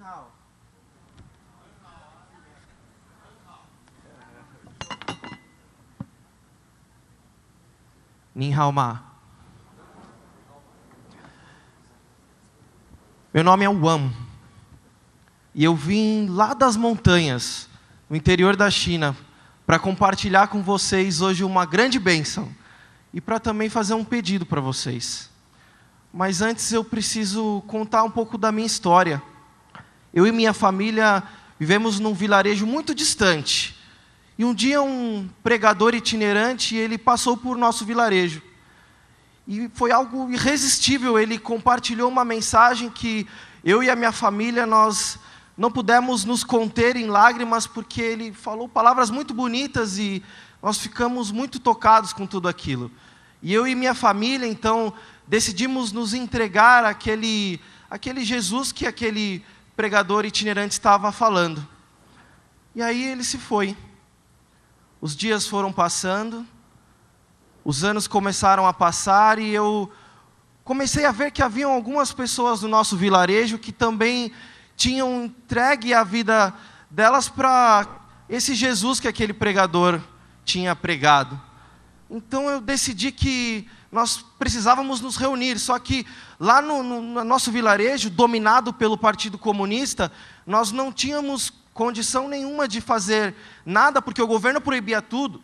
hao. Ni hao ma. Meu nome é Wang. E eu vim lá das montanhas, no interior da China, para compartilhar com vocês hoje uma grande bênção. E para também fazer um pedido para vocês. Mas antes eu preciso contar um pouco da minha história. Eu e minha família vivemos num vilarejo muito distante. E um dia um pregador itinerante, ele passou por nosso vilarejo. E foi algo irresistível, ele compartilhou uma mensagem que eu e a minha família, nós não pudemos nos conter em lágrimas, porque ele falou palavras muito bonitas e nós ficamos muito tocados com tudo aquilo. E eu e minha família, então, decidimos nos entregar àquele Jesus que aquele pregador itinerante estava falando. E aí ele se foi. Os dias foram passando, os anos começaram a passar e eu comecei a ver que haviam algumas pessoas do nosso vilarejo que também tinham entregue a vida delas para esse Jesus que aquele pregador tinha pregado. Então eu decidi que nós precisávamos nos reunir, só que lá no nosso vilarejo, dominado pelo Partido Comunista, nós não tínhamos condição nenhuma de fazer nada, porque o governo proibia tudo.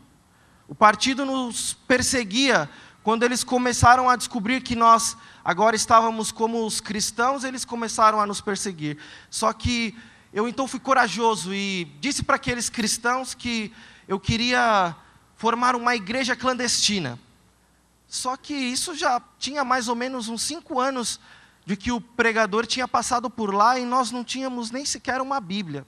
O partido nos perseguia. Quando eles começaram a descobrir que nós agora estávamos como os cristãos, eles começaram a nos perseguir. Só que eu então fui corajoso e disse para aqueles cristãos que eu queria formar uma igreja clandestina. Só que isso já tinha mais ou menos uns 5 anos de que o pregador tinha passado por lá e nós não tínhamos nem sequer uma Bíblia.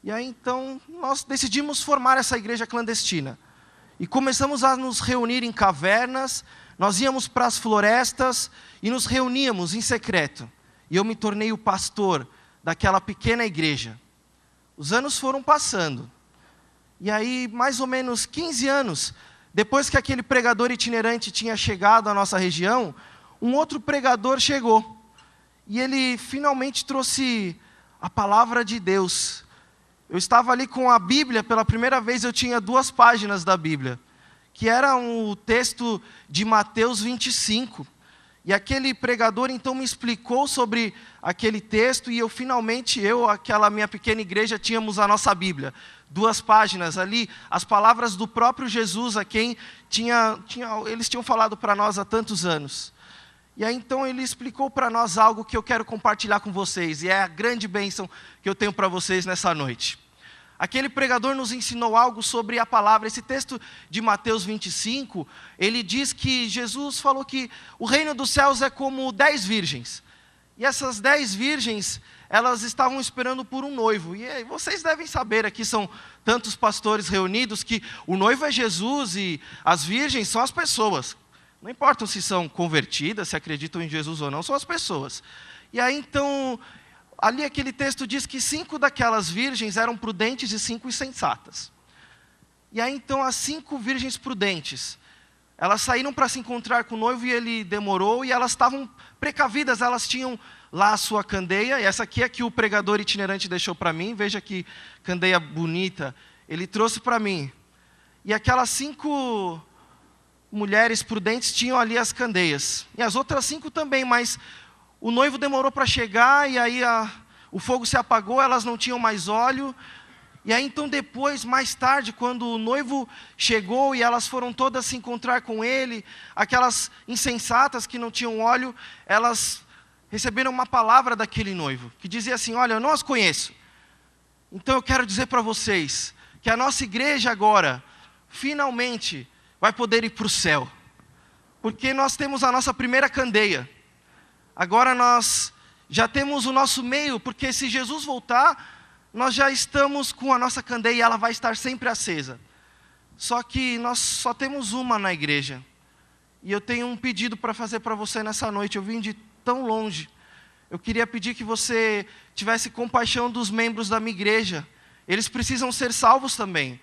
E aí então nós decidimos formar essa igreja clandestina. E começamos a nos reunir em cavernas, nós íamos para as florestas e nos reuníamos em secreto. E eu me tornei o pastor daquela pequena igreja. Os anos foram passando. E aí, mais ou menos 15 anos, depois que aquele pregador itinerante tinha chegado à nossa região, um outro pregador chegou. E ele finalmente trouxe a palavra de Deus. Eu estava ali com a Bíblia, pela primeira vez eu tinha 2 páginas da Bíblia, que era o texto de Mateus 25. E aquele pregador então me explicou sobre aquele texto e aquela minha pequena igreja, tínhamos a nossa Bíblia. 2 páginas ali, as palavras do próprio Jesus, a quem eles tinham falado para nós há tantos anos. E aí então ele explicou para nós algo que eu quero compartilhar com vocês, e é a grande bênção que eu tenho para vocês nessa noite. Aquele pregador nos ensinou algo sobre a palavra. Esse texto de Mateus 25, ele diz que Jesus falou que o reino dos céus é como 10 virgens. E essas 10 virgens, elas estavam esperando por um noivo. E vocês devem saber, aqui são tantos pastores reunidos, que o noivo é Jesus e as virgens são as pessoas. Não importa se são convertidas, se acreditam em Jesus ou não, são as pessoas. E aí então, ali aquele texto diz que 5 daquelas virgens eram prudentes e 5 insensatas. E aí então as 5 virgens prudentes, elas saíram para se encontrar com o noivo e ele demorou, e elas estavam precavidas, elas tinham lá a sua candeia, e essa aqui é que o pregador itinerante deixou para mim, veja que candeia bonita, ele trouxe para mim. E aquelas 5 mulheres prudentes tinham ali as candeias, e as outras 5 também, mas o noivo demorou para chegar, e aí o fogo se apagou, elas não tinham mais óleo. E aí então depois, mais tarde, quando o noivo chegou e elas foram todas se encontrar com ele, aquelas insensatas que não tinham óleo, elas receberam uma palavra daquele noivo, que dizia assim: olha, eu não as conheço. Então eu quero dizer para vocês, que a nossa igreja agora, finalmente, vai poder ir para o céu. Porque nós temos a nossa primeira candeia. Agora nós já temos o nosso meio, porque se Jesus voltar, nós já estamos com a nossa candeia e ela vai estar sempre acesa. Só que nós só temos uma na igreja. E eu tenho um pedido para fazer para você nessa noite. Eu vim de tão longe. Eu queria pedir que você tivesse compaixão dos membros da minha igreja. Eles precisam ser salvos também.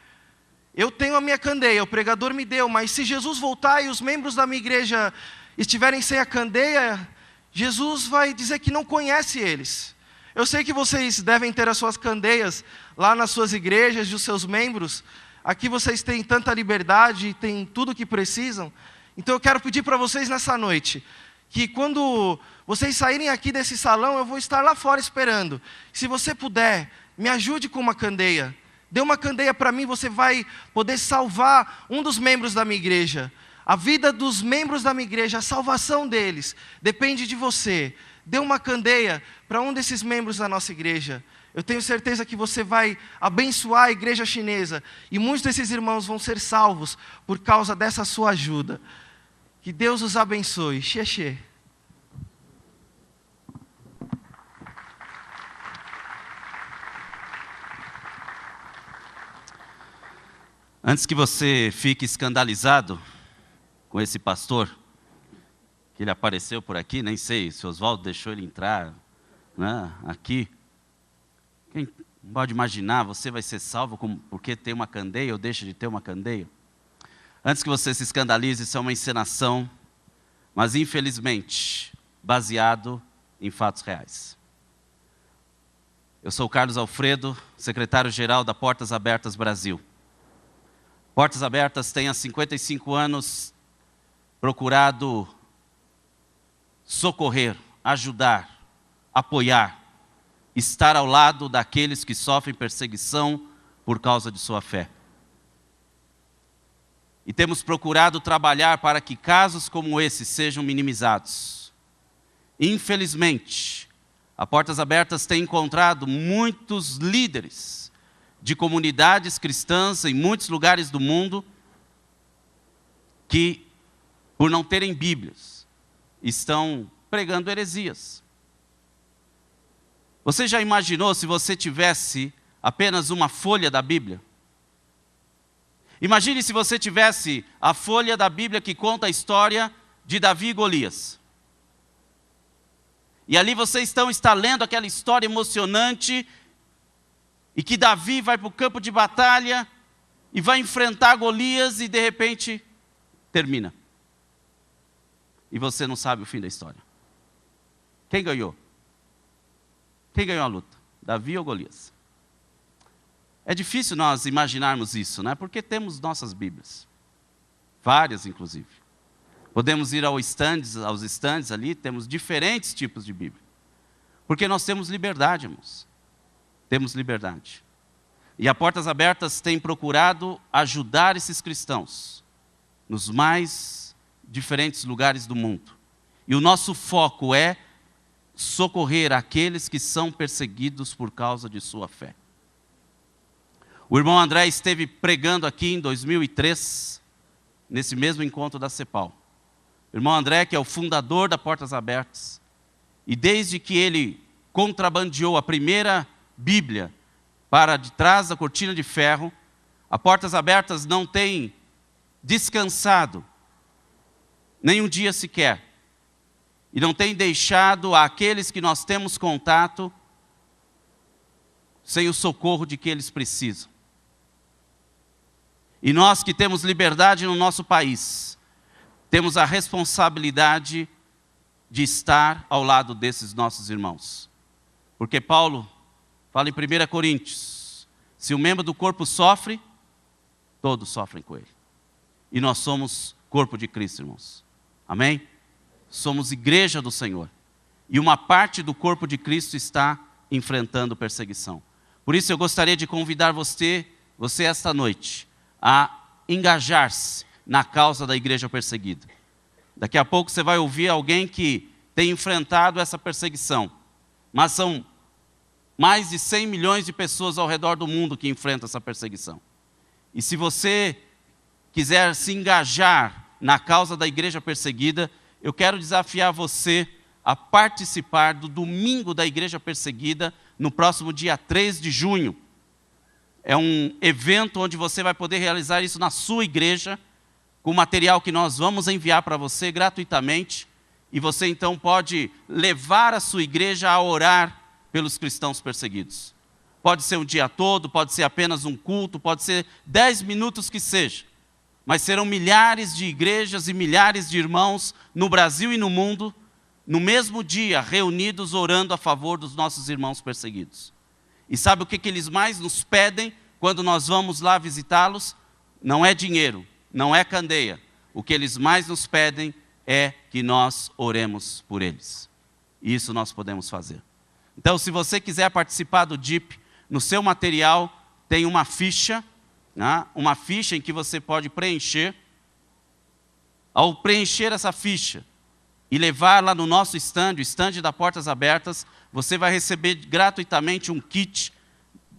Eu tenho a minha candeia, o pregador me deu, mas se Jesus voltar e os membros da minha igreja estiverem sem a candeia, Jesus vai dizer que não conhece eles. Eu sei que vocês devem ter as suas candeias lá nas suas igrejas, dos seus membros. Aqui vocês têm tanta liberdade e têm tudo o que precisam. Então eu quero pedir para vocês nessa noite, que quando vocês saírem aqui desse salão, eu vou estar lá fora esperando. Se você puder, me ajude com uma candeia. Dê uma candeia para mim, você vai poder salvar um dos membros da minha igreja. A vida dos membros da minha igreja, a salvação deles, depende de você. Dê uma candeia para um desses membros da nossa igreja. Eu tenho certeza que você vai abençoar a igreja chinesa. E muitos desses irmãos vão ser salvos por causa dessa sua ajuda. Que Deus os abençoe. Xie xie. Antes que você fique escandalizado com esse pastor, que ele apareceu por aqui, nem sei se Oswaldo deixou ele entrar, né, aqui. Quem pode imaginar, você vai ser salvo porque tem uma candeia ou deixa de ter uma candeia? Antes que você se escandalize, isso é uma encenação, mas infelizmente baseado em fatos reais. Eu sou o Carlos Alfredo, secretário-geral da Portas Abertas Brasil. Portas Abertas tem há 55 anos procurado socorrer, ajudar, apoiar, estar ao lado daqueles que sofrem perseguição por causa de sua fé. E temos procurado trabalhar para que casos como esse sejam minimizados. Infelizmente, a Portas Abertas tem encontrado muitos líderes de comunidades cristãs em muitos lugares do mundo que, por não terem Bíblias, estão pregando heresias. Você já imaginou se você tivesse apenas uma folha da Bíblia? Imagine se você tivesse a folha da Bíblia que conta a história de Davi e Golias. E ali você está lendo aquela história emocionante e que Davi vai para o campo de batalha e vai enfrentar Golias e de repente termina. E você não sabe o fim da história. Quem ganhou? Quem ganhou a luta? Davi ou Golias? É difícil nós imaginarmos isso, né? Porque temos nossas Bíblias. Várias, inclusive. Podemos ir aos estandes ali, temos diferentes tipos de Bíblia. Porque nós temos liberdade, irmãos. Temos liberdade. E a Portas Abertas tem procurado ajudar esses cristãos nos mais diferentes lugares do mundo. E o nosso foco é socorrer aqueles que são perseguidos por causa de sua fé. O irmão André esteve pregando aqui em 2003, nesse mesmo encontro da CEPAL. O irmão André, que é o fundador da Portas Abertas, e desde que ele contrabandeou a primeira Bíblia para de trás da cortina de ferro, a Portas Abertas não tem descansado nem um dia sequer, e não tem deixado àqueles que nós temos contato sem o socorro de que eles precisam. E nós que temos liberdade no nosso país, temos a responsabilidade de estar ao lado desses nossos irmãos. Porque Paulo fala em 1 Coríntios, se um membro do corpo sofre, todos sofrem com ele. E nós somos corpo de Cristo, irmãos. Amém? Somos igreja do Senhor. E uma parte do corpo de Cristo está enfrentando perseguição. Por isso eu gostaria de convidar você esta noite, a engajar-se na causa da igreja perseguida. Daqui a pouco você vai ouvir alguém que tem enfrentado essa perseguição. Mas são mais de 100 milhões de pessoas ao redor do mundo que enfrentam essa perseguição. E se você quiser se engajar na causa da igreja perseguida, eu quero desafiar você a participar do Domingo da Igreja Perseguida no próximo dia 3 de junho. É um evento onde você vai poder realizar isso na sua igreja, com material que nós vamos enviar para você gratuitamente, e você então pode levar a sua igreja a orar pelos cristãos perseguidos. Pode ser um dia todo, pode ser apenas um culto, pode ser 10 minutos que seja, mas serão milhares de igrejas e milhares de irmãos no Brasil e no mundo, no mesmo dia, reunidos orando a favor dos nossos irmãos perseguidos. E sabe o que eles mais nos pedem quando nós vamos lá visitá-los? Não é dinheiro, não é candeia. O que eles mais nos pedem é que nós oremos por eles. E isso nós podemos fazer. Então, se você quiser participar do DIP, no seu material tem uma ficha, né? Uma ficha em que você pode preencher. Ao preencher essa ficha e levar lá no nosso stand, o stand da Portas Abertas, você vai receber gratuitamente um kit.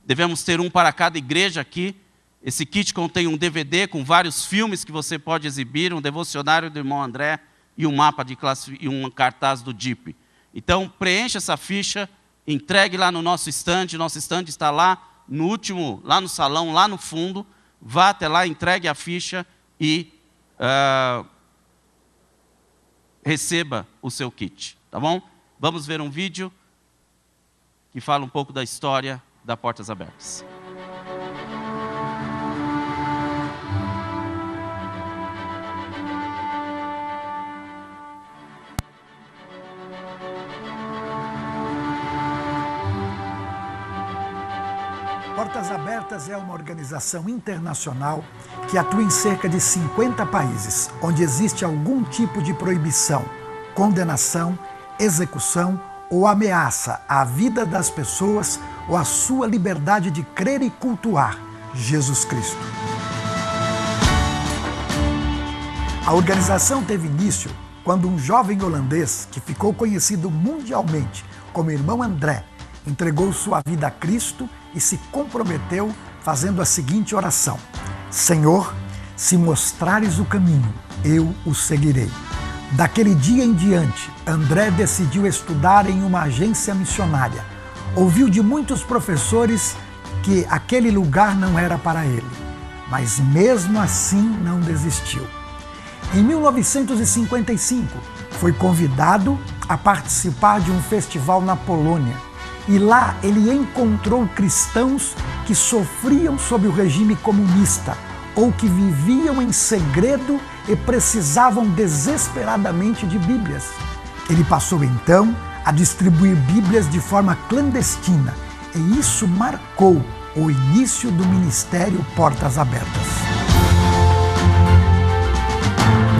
Devemos ter um para cada igreja aqui. Esse kit contém um DVD com vários filmes que você pode exibir, um devocionário do irmão André e um mapa de e um cartaz do DIP. Então, preencha essa ficha, entregue lá no nosso stand. Nosso stand está lá no último, lá no salão, lá no fundo. Vá até lá, entregue a ficha e receba o seu kit, tá bom? Vamos ver um vídeo que fala um pouco da história da Portas Abertas. Portas Abertas é uma organização internacional que atua em cerca de 50 países, onde existe algum tipo de proibição, condenação, execução ou ameaça à vida das pessoas ou à sua liberdade de crer e cultuar Jesus Cristo. A organização teve início quando um jovem holandês, que ficou conhecido mundialmente como Irmão André, entregou sua vida a Cristo e se comprometeu fazendo a seguinte oração: Senhor, se mostrares o caminho, eu o seguirei. Daquele dia em diante, André decidiu estudar em uma agência missionária. Ouviu de muitos professores que aquele lugar não era para ele, mas mesmo assim não desistiu. Em 1955, foi convidado a participar de um festival na Polônia. E lá ele encontrou cristãos que sofriam sob o regime comunista ou que viviam em segredo e precisavam desesperadamente de Bíblias. Ele passou então a distribuir Bíblias de forma clandestina e isso marcou o início do ministério Portas Abertas.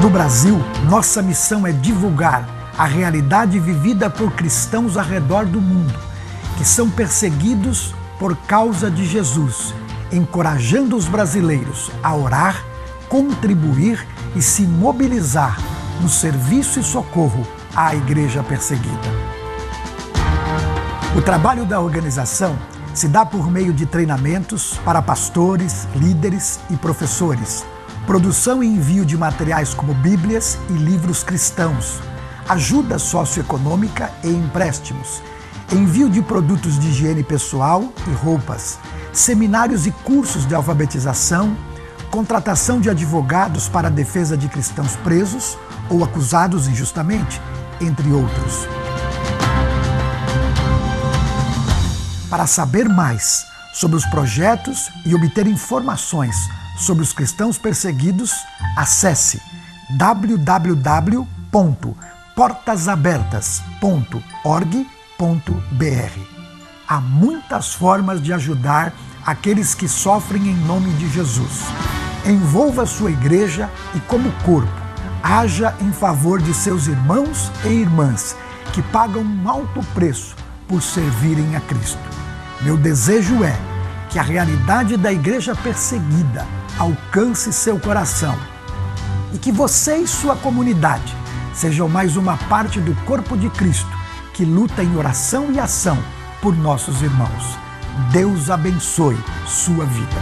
No Brasil, nossa missão é divulgar a realidade vivida por cristãos ao redor do mundo, que são perseguidos por causa de Jesus, encorajando os brasileiros a orar, contribuir e se mobilizar no serviço e socorro à igreja perseguida. O trabalho da organização se dá por meio de treinamentos para pastores, líderes e professores, produção e envio de materiais como Bíblias e livros cristãos, ajuda socioeconômica e empréstimos, envio de produtos de higiene pessoal e roupas, seminários e cursos de alfabetização, contratação de advogados para a defesa de cristãos presos ou acusados injustamente, entre outros. Para saber mais sobre os projetos e obter informações sobre os cristãos perseguidos, acesse www.portasabertas.org.br. Há muitas formas de ajudar aqueles que sofrem em nome de Jesus. Envolva sua igreja e, como corpo, haja em favor de seus irmãos e irmãs que pagam um alto preço por servirem a Cristo. Meu desejo é que a realidade da igreja perseguida alcance seu coração e que você e sua comunidade sejam mais uma parte do corpo de Cristo que luta em oração e ação por nossos irmãos. Deus abençoe sua vida.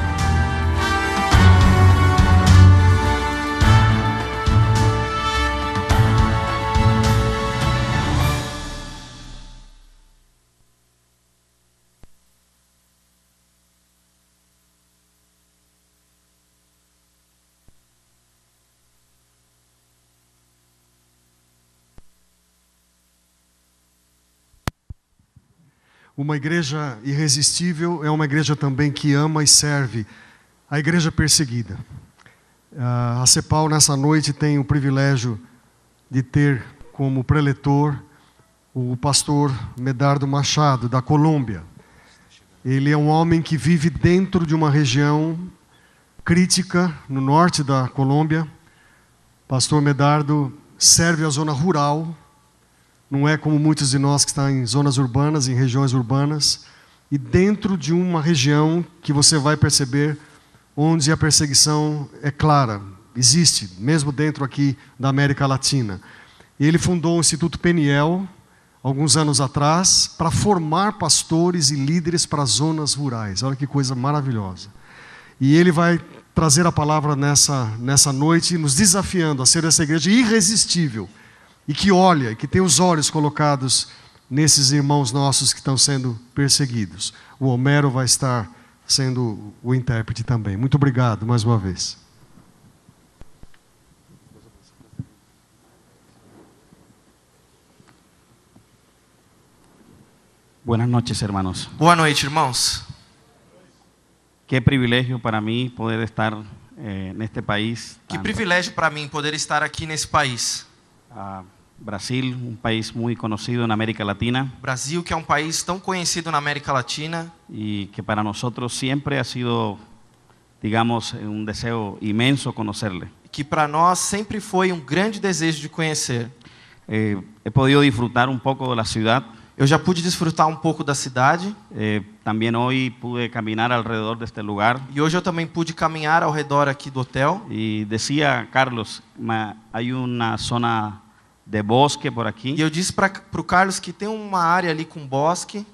Uma igreja irresistível é uma igreja também que ama e serve a igreja perseguida. A CEPAL nessa noite tem o privilégio de ter como preletor o pastor Medardo Machado, da Colômbia. Ele é um homem que vive dentro de uma região crítica no norte da Colômbia. Pastor Medardo serve a zona rural, não é como muitos de nós que estão em zonas urbanas, em regiões urbanas, e dentro de uma região que você vai perceber onde a perseguição é clara, existe, mesmo dentro aqui da América Latina. Ele fundou o Instituto Peniel, alguns anos atrás, para formar pastores e líderes para as zonas rurais. Olha que coisa maravilhosa. E ele vai trazer a palavra nessa noite, nos desafiando a ser essa igreja irresistível, e que olha, que tem os olhos colocados nesses irmãos nossos que estão sendo perseguidos. O Homero vai estar sendo o intérprete também. Muito obrigado mais uma vez. Buenas noches, hermanos. Boa noite, irmãos. Qué privilegio para mí poder estar en este país. Que privilégio para mim poder estar aqui nesse país. Brasil, un país muy conocido en América Latina. Brasil, que é um país tão conhecido na América Latina. Y que para nosotros siempre ha sido, digamos, un deseo inmenso conocerle. Que para nós sempre foi um grande desejo de conhecer. He podido disfrutar un poco de la ciudad. Eu já pude desfrutar um pouco da cidade. También hoy pude caminar alrededor de este lugar. E hoje eu também pude caminhar ao redor aqui do hotel. Y decía Carlos, hay una zona de bosque por aquí. E eu disse para o Carlos que tem uma área ali com bosque.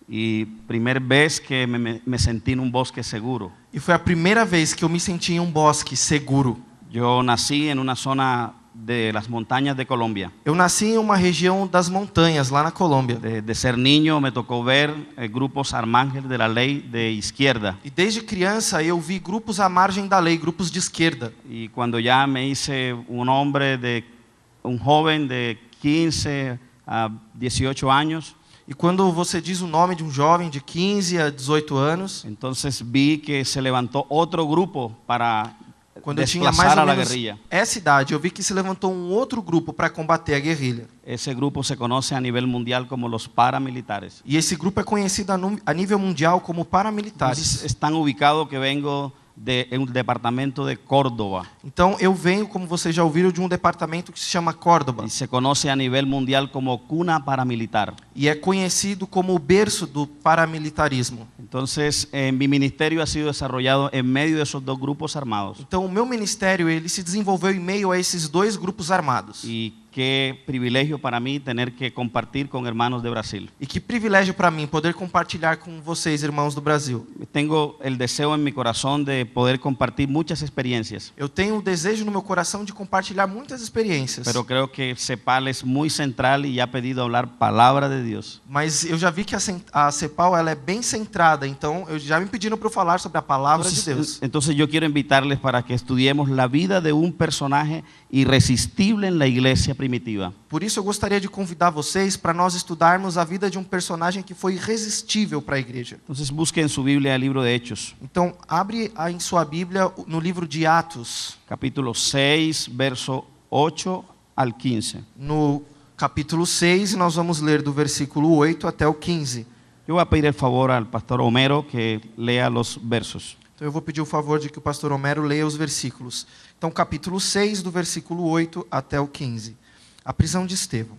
Y primer vez que me sentí en un bosque seguro. E foi a primeira vez que eu me senti em um bosque seguro. Yo nací en una zona de las montañas de Colombia. Eu nasci em uma região das montanhas lá na Colômbia. De ser niño me tocó ver grupos armángeles de la ley de izquierda. E desde criança eu vi grupos à margem da lei, grupos de esquerda. Y cuando ya me hice un joven de 15 a 18 años. E quando você diz o nome de um jovem de 15 a 18 anos, entonces vi que se levantó otro grupo para quando eu tinha mais desplazar ou a la menos guerrilla. essa idade, eu vi que se levantou um outro grupo para combater a guerrilha. Ese grupo se conoce a nivel mundial como los paramilitares. E esse grupo é conhecido a nível mundial como paramilitares. Entonces, están ubicados que vengo de un departamento de Córdoba. Então eu venho, como vocês já ouviram, de um departamento que se chama Córdoba. Y se conoce a nivel mundial como cuna paramilitar. E é conhecido como o berço do paramilitarismo. Entonces, mi ministerio ha sido desarrollado en medio de esos dos grupos armados. Então o meu ministério ele se desenvolveu em meio a esses dois grupos armados. Y qué privilegio para mí tener que compartir con hermanos de Brasil. E que privilégio para mim poder compartilhar com vocês, irmãos do Brasil. Tengo el deseo en mi corazón de poder compartir muchas experiencias. Eu tenho o desejo no meu coração de compartilhar muitas experiências. Pero creo que CEPAL es muy central y ha pedido hablar palabra de Dios. Mas eu já vi que a CEPAL ela é bem centrada, então eu já me pediram para eu falar sobre a palavra de Deus. Entonces yo quiero invitarles para que estudiemos la vida de un personaje irresistible en la iglesia primitiva. Por isso eu gostaria de convidar vocês para nós estudarmos a vida de um personagem que foi irresistível para a igreja. Entonces busquen en su Biblia el libro de Hechos. Então abre em sua Bíblia no livro de Atos. Capítulo 6, verso 8 al 15. No capítulo 6, nós vamos ler do versículo 8 até o 15. Yo voy a pedir el favor al pastor Homero que lea los versos. Então eu vou pedir o favor de que o pastor Homero leia os versículos. Então capítulo 6, do versículo 8 até o 15. A prisão de Estevão.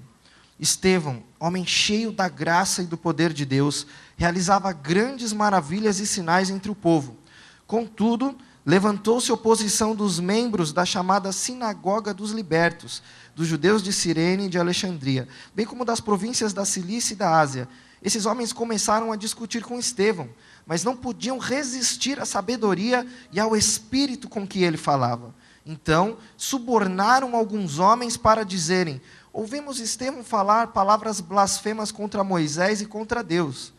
Estevão, homem cheio da graça e do poder de Deus, realizava grandes maravilhas e sinais entre o povo. Contudo, levantou-se oposição dos membros da chamada Sinagoga dos Libertos, dos judeus de Cirene e de Alexandria, bem como das províncias da Cilícia e da Ásia. Esses homens começaram a discutir com Estevão, mas não podiam resistir à sabedoria e ao espírito com que ele falava. Então, subornaram alguns homens para dizerem: ouvimos Estevão falar palavras blasfemas contra Moisés e contra Deus.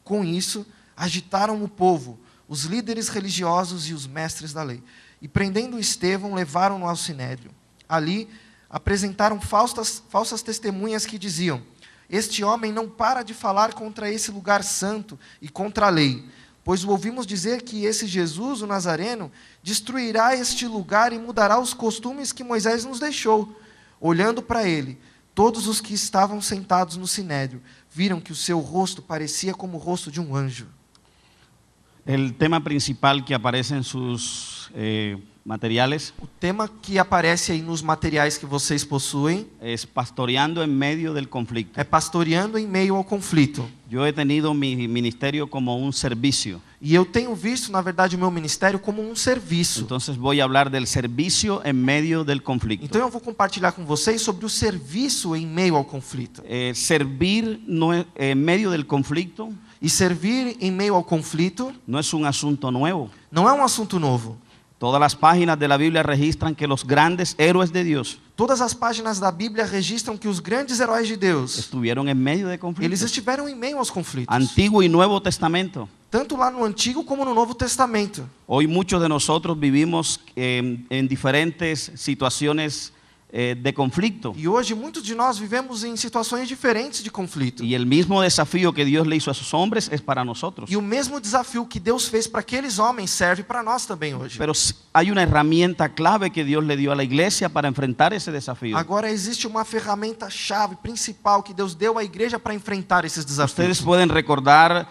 Com isso, agitaram o povo, os líderes religiosos e os mestres da lei. E prendendo Estevão, levaram-no ao sinédrio. Ali, apresentaram falsas testemunhas que diziam: este homem não para de falar contra esse lugar santo e contra a lei, pois o ouvimos dizer que esse Jesus, o Nazareno, destruirá este lugar e mudará os costumes que Moisés nos deixou. Olhando para ele, Todos os que estavam sentados no sinédrio viram que o seu rosto parecia como o rosto de um anjo. El tema principal que aparece en sus materiales O tema que aparece aí nos materiais que vocês possuem es pastoreando en medio del conflicto. é pastoreando em meio ao conflito. Yo he tenido mi ministerio como un servicio. E eu tenho visto, na verdade, o meu ministério como um serviço. Entonces voy a hablar del servicio en medio del conflicto. Então eu vou compartilhar com vocês sobre o serviço em meio ao conflito. Servir en medio del conflicto E servir em meio ao conflito no es un asunto nuevo. não é um assunto novo. Todas las páginas de la Biblia registran que los grandes héroes de Dios Todas as páginas da Bíblia registram que os grandes heróis de Deus, estuvieron en medio de eles conflictos. estiveram em meio aos conflitos. Antiguo y Nuevo Testamento. Tanto lá no Antigo como no Novo Testamento. Hoy muchos de nosotros vivimos en diferentes situaciones de conflicto. E hoje muitos de nós vivemos em situações diferentes de conflito. Y el mismo desafío que Dios le hizo a sus hombres es para nosotros. E o mesmo desafio que Deus fez para aqueles homens serve para nós também hoje. Pero hay una herramienta clave que Dios le dio a la iglesia para enfrentar ese desafío. Agora existe uma ferramenta chave principal que Deus deu à igreja para enfrentar esses Ustedes desafios. pueden recordar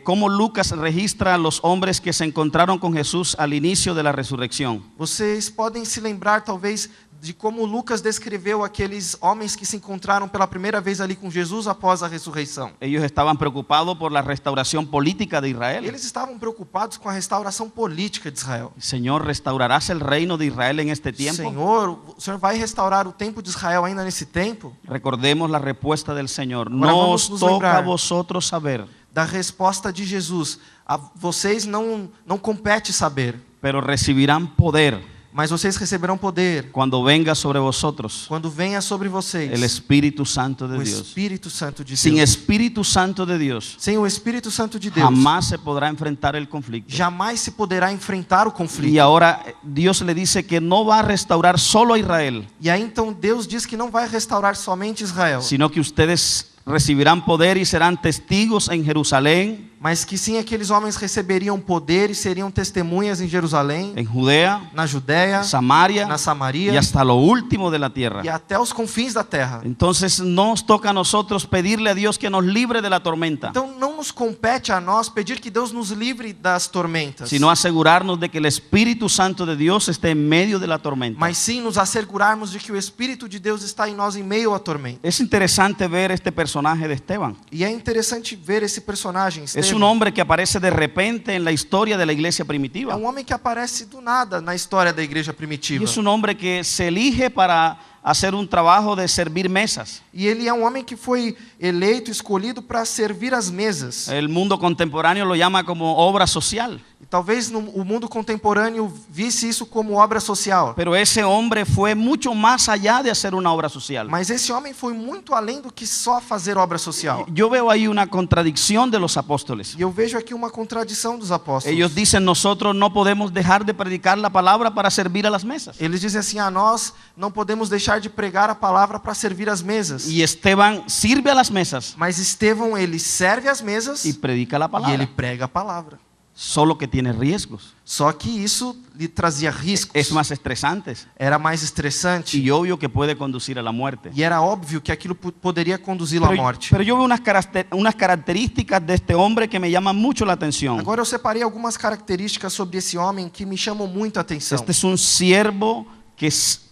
cómo Lucas registra a los hombres que se encontraron con Jesús al inicio de la resurrección. Vocês podem se lembrar talvez de como Lucas descreveu aqueles homens que se encontraram pela primeira vez ali com Jesus após a ressurreição. Ellos estaban preocupados por la restauración política de Israel. Eles estavam preocupados com a restauração política de Israel. Señor, ¿restaurarás el reino de Israel en este tiempo? Senhor, o Senhor vai restaurar o tempo de Israel ainda nesse tempo? Recordemos la respuesta del Señor. Ahora No vamos os nos toca lembrar. a vosotros saber, Da resposta de Jesus. A vocês não compete saber, pero recibirán poder mas vocês receberão poder cuando venga sobre vosotros quando venha sobre vocês el Espíritu Santo de o Dios. Espírito Santo de Sin Deus. Espíritu Santo de Dios, Sem o Espírito Santo de Deus, jamás se podrá enfrentar el conflicto. jamais se poderá enfrentar o Y conflito. ahora Dios le dice que no va a restaurar solo a Israel, E aí então Deus diz que não vai restaurar somente Israel, sino que ustedes recibirán poder y serán testigos en Jerusalén, mas que sim aqueles homens receberiam poder e seriam testemunhas em Jerusalém, en Judea, na Judéia, Samaria na y Samaria hasta lo último de la tierra. e até os confins da terra. Entonces nos toca a nosotros pedirle a Dios que nos libre de la tormenta, Então não nos compete a nós pedir que Deus nos livre das tormentas, sino asegurarnos de que el Espíritu Santo de Dios esté en medio de la tormenta. mas sim nos assegurarmos de que o Espírito de Deus está em nós em meio à tormenta. Es interesante ver este personaje de Esteban. E é interessante ver esse personagem, Es Estevão. un hombre que aparece de repente en la historia de la iglesia É primitiva. homem que aparece do nada na história da igreja Y primitiva. es un hombre que se elige para hacer un trabajo de servir mesas. E ele é homem que foi eleito, escolhido para servir as mesas. El mundo contemporáneo lo llama como obra social. E talvez o mundo contemporâneo visse isso como obra social. Pero ese hombre fue mucho más allá de hacer una obra social. Mas esse homem foi muito além do que só fazer obra social. Yo veo ahí una contradicción de los apóstoles. E eu vejo aqui uma contradição dos apóstolos. Ellos dicen, nosotros no podemos dejar de predicar la palabra para servir a las mesas. Eles dizem assim: nós não podemos deixar de pregar a palavra para servir as mesas. Y Esteban sirve a las mesas Mas Estevão, ele serve as mesas y predica la e ele palabra. prega a palavra. Solo que tiene riesgos. Só que isso lhe trazia riscos. Es más estresantes. Era mais estressante. Y obvio que puede conducir a la muerte. E era óbvio que aquilo poderia conduzi-lo à morte. Pero yo veo unas características de este hombre que me llaman mucho la atención. Agora eu separei algumas características sobre esse homem que me chamam muito a atenção. Este es un siervo